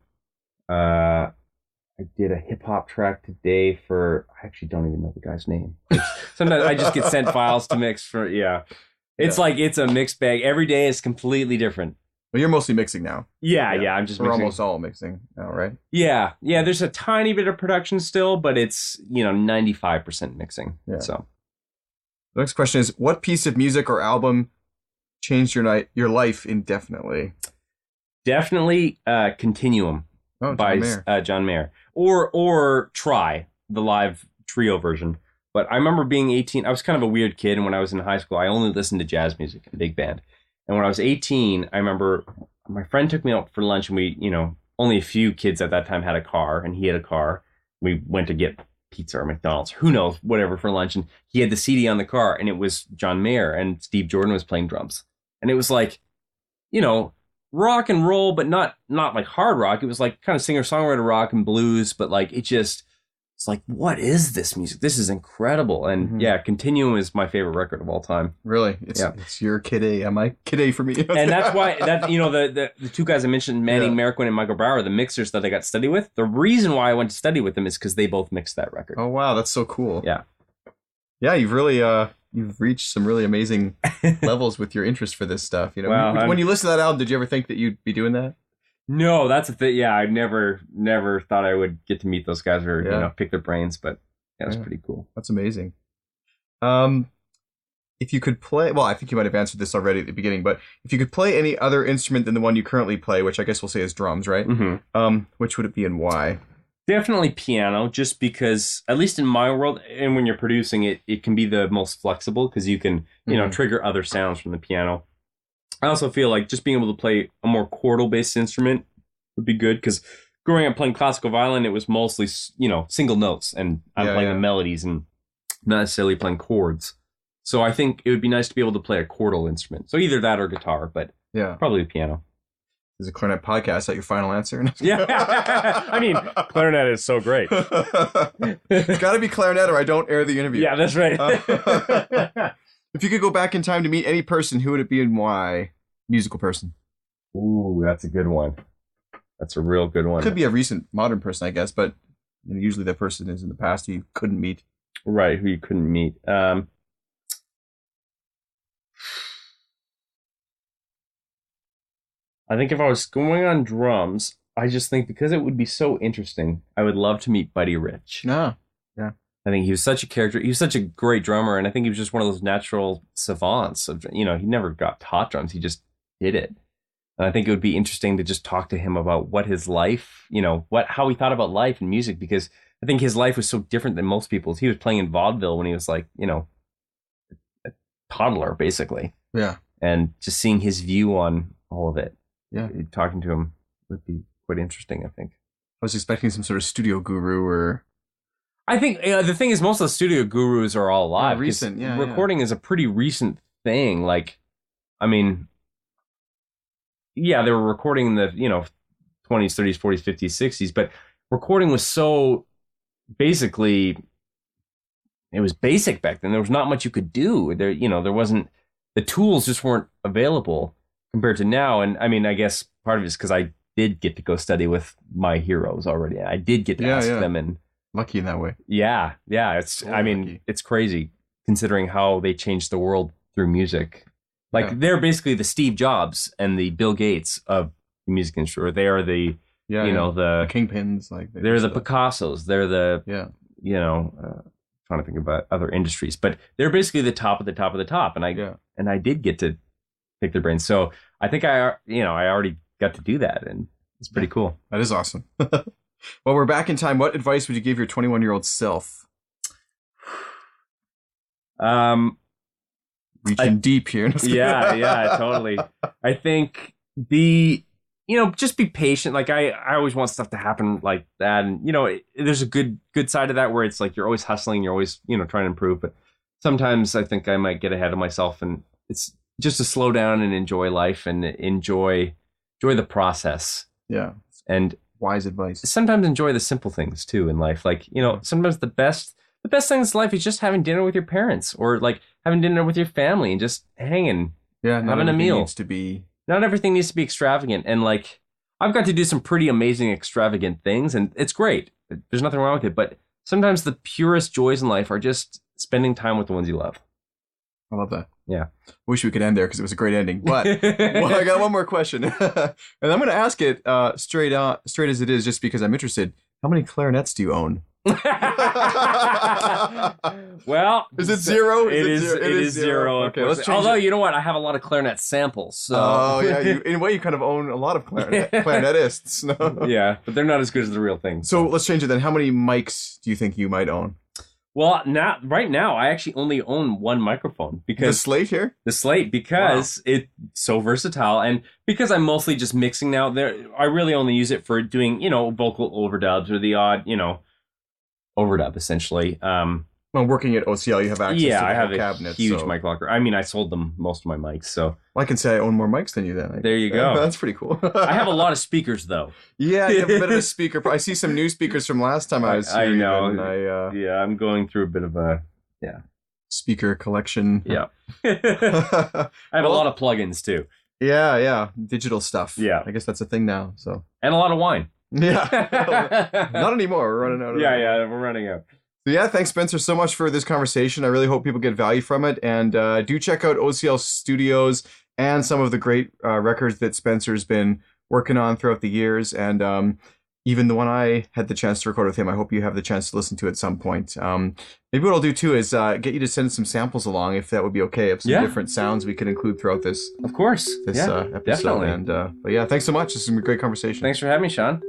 I did a hip hop track today for, I actually don't even know the guy's name. Sometimes I just get sent files to mix for, It's like, it's a mixed bag. Every day is completely different. Well, you're mostly mixing now. Yeah, I'm just We're mixing. almost all mixing now, right? Yeah, there's a tiny bit of production still, but it's, 95% mixing. Yeah. So The next question is, what piece of music or album changed your life indefinitely? Definitely Continuum by John Mayer. Or Try, the live trio version. But I remember being 18. I was kind of a weird kid, and when I was in high school, I only listened to jazz music and big band. And when I was 18, I remember my friend took me out for lunch, and we, only a few kids at that time had a car, and he had a car. We went to get pizza or McDonald's, who knows, whatever, for lunch. And he had the CD on the car, and it was John Mayer, and Steve Jordan was playing drums. And it was like, rock and roll, but not like hard rock. It was like kind of singer-songwriter rock and blues, but like it's like, what is this music? This is incredible. And Continuum is my favorite record of all time. Really? It's your kid A. Am I kid A for me? And that's why the two guys I mentioned, Manning Marquand and Michael Brower, the mixers that I got to study with, the reason why I went to study with them is because they both mixed that record. Oh, wow. That's so cool. Yeah. Yeah, you've really you've reached some really amazing levels with your interest for this stuff. Well, when you listen to that album, did you ever think that you'd be doing that? No, that's the thing. Yeah, I never thought I would get to meet those guys or pick their brains, but it was pretty cool. That's amazing. If you could play, well, I think you might have answered this already at the beginning, but if you could play any other instrument than the one you currently play, which I guess we'll say is drums, right? Mm-hmm. Which would it be and why? Definitely piano, just because, at least in my world, and when you're producing it, it can be the most flexible because you can, trigger other sounds from the piano. I also feel like just being able to play a more chordal-based instrument would be good because growing up playing classical violin, it was mostly, single notes, and I'm playing the melodies and not necessarily playing chords. So I think it would be nice to be able to play a chordal instrument. So either that or guitar, but probably the piano. Is a Clarinet podcast? Is that your final answer? Yeah. I mean, Clarinet is so great. It's got to be Clarinet or I don't air the interview. Yeah, that's right. If you could go back in time to meet any person, who would it be and why? Musical person. Ooh, that's a good one. That's a real good one. Could be a recent modern person, I guess, but usually that person is in the past who you couldn't meet. Right, who you couldn't meet. I think if I was going on drums, I just think because it would be so interesting, I would love to meet Buddy Rich. Yeah. I think he was such a character. He was such a great drummer, and I think he was just one of those natural savants. He never got taught drums. He just did it. And I think it would be interesting to just talk to him about what his life, how he thought about life and music, because I think his life was so different than most people's. He was playing in vaudeville when he was like, a toddler, basically. Yeah. And just seeing his view on all of it. Yeah. Talking to him would be quite interesting, I think. I was expecting some sort of studio guru or... I think the thing is, most of the studio gurus are all alive. Recent, recording is a pretty recent thing. Like, I mean, they were recording in the 20s, 30s, 40s, 50s, 60s, but recording was so basically, it was basic back then. There was not much you could do. There wasn't, the tools just weren't available compared to now. And I mean, I guess part of it is because I did get to go study with my heroes already. I did get to ask them and. Lucky in that way. Yeah. It's, lucky. It's crazy considering how they changed the world through music. Like they're basically the Steve Jobs and the Bill Gates of the music industry. Or they are the, the kingpins. Like they're the Picassos. They're the, trying to think about other industries, but they're basically the top of the top of the top. And I did get to pick their brains. So I think I already got to do that, and it's pretty cool. That is awesome. Well, we're back in time. What advice would you give your 21-year-old self? Reaching deep here. Yeah, totally. I think be just be patient. Like I always want stuff to happen like that. And, there's a good side of that where it's like you're always hustling, you're always, trying to improve. But sometimes I think I might get ahead of myself, and it's just to slow down and enjoy life and enjoy the process. Yeah. And wise advice. Sometimes enjoy the simple things too in life. Like, sometimes the best things in life is just having dinner with your parents, or like having dinner with your family and just hanging. Yeah. Having a meal. Not everything needs to be extravagant. And like, I've got to do some pretty amazing extravagant things, and it's great. There's nothing wrong with it. But sometimes the purest joys in life are just spending time with the ones you love. I love that. Yeah. Wish we could end there because it was a great ending. But I got one more question. And I'm going to ask it straight as it is, just because I'm interested. How many clarinets do you own? Well, is it zero? It is zero. Okay, let's change. Although, you know what? I have a lot of clarinet samples. So. Oh, yeah. In a way, you kind of own a lot of clarinetists. No? Yeah, but they're not as good as the real thing. So let's change it then. How many mics do you think you might own? Well, right now, I actually only own one microphone because the Slate here. Because it's so versatile, and because I'm mostly just mixing now. I really only use it for doing vocal overdubs or the odd overdub essentially. Well, working at OCL, you have access to the I have cabinet, a huge mic locker. I mean, I sold them most of my mics, so I can say I own more mics than you. Then there you go. That's pretty cool. I have a lot of speakers, though. Yeah, you have a bit of a speaker. I see some new speakers from last time I was here. I know. I'm going through a bit of a speaker collection. Yeah. I have a lot of plugins too. Yeah, digital stuff. Yeah, I guess that's a thing now. So and a lot of wine. Yeah, not anymore. We're running out. We're running out. So yeah, thanks, Spencer, so much for this conversation. I really hope people get value from it. And do check out OCL Studios and some of the great records that Spencer's been working on throughout the years. And even the one I had the chance to record with him, I hope you have the chance to listen to at some point. Maybe what I'll do, too, is get you to send some samples along, if that would be okay, of some different sounds we could include throughout this. Of course. This episode. Definitely. And, but yeah, thanks so much. This has been a great conversation. Thanks for having me, Sean.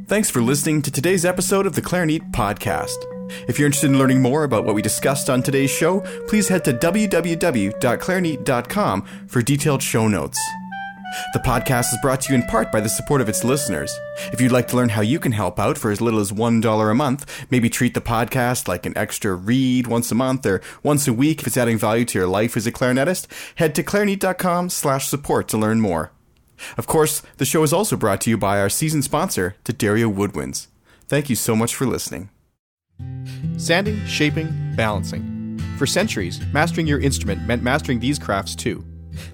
Thanks for listening to today's episode of the Clarinet Podcast. If you're interested in learning more about what we discussed on today's show, please head to www.clarinet.com for detailed show notes. The podcast is brought to you in part by the support of its listeners. If you'd like to learn how you can help out for as little as $1 a month, maybe treat the podcast like an extra read once a month or once a week if it's adding value to your life as a clarinetist, head to clarinet.com/support to learn more. Of course, the show is also brought to you by our season sponsor, Daddario Woodwinds. Thank you so much for listening. Sanding, shaping, balancing. For centuries, mastering your instrument meant mastering these crafts too.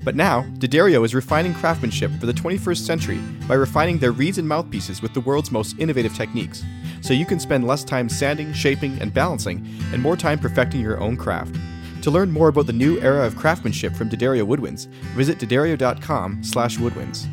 But now, Daddario is refining craftsmanship for the 21st century by refining their reeds and mouthpieces with the world's most innovative techniques, so you can spend less time sanding, shaping, and balancing, and more time perfecting your own craft. To learn more about the new era of craftsmanship from Daddario Woodwinds, visit daddario.com/woodwinds.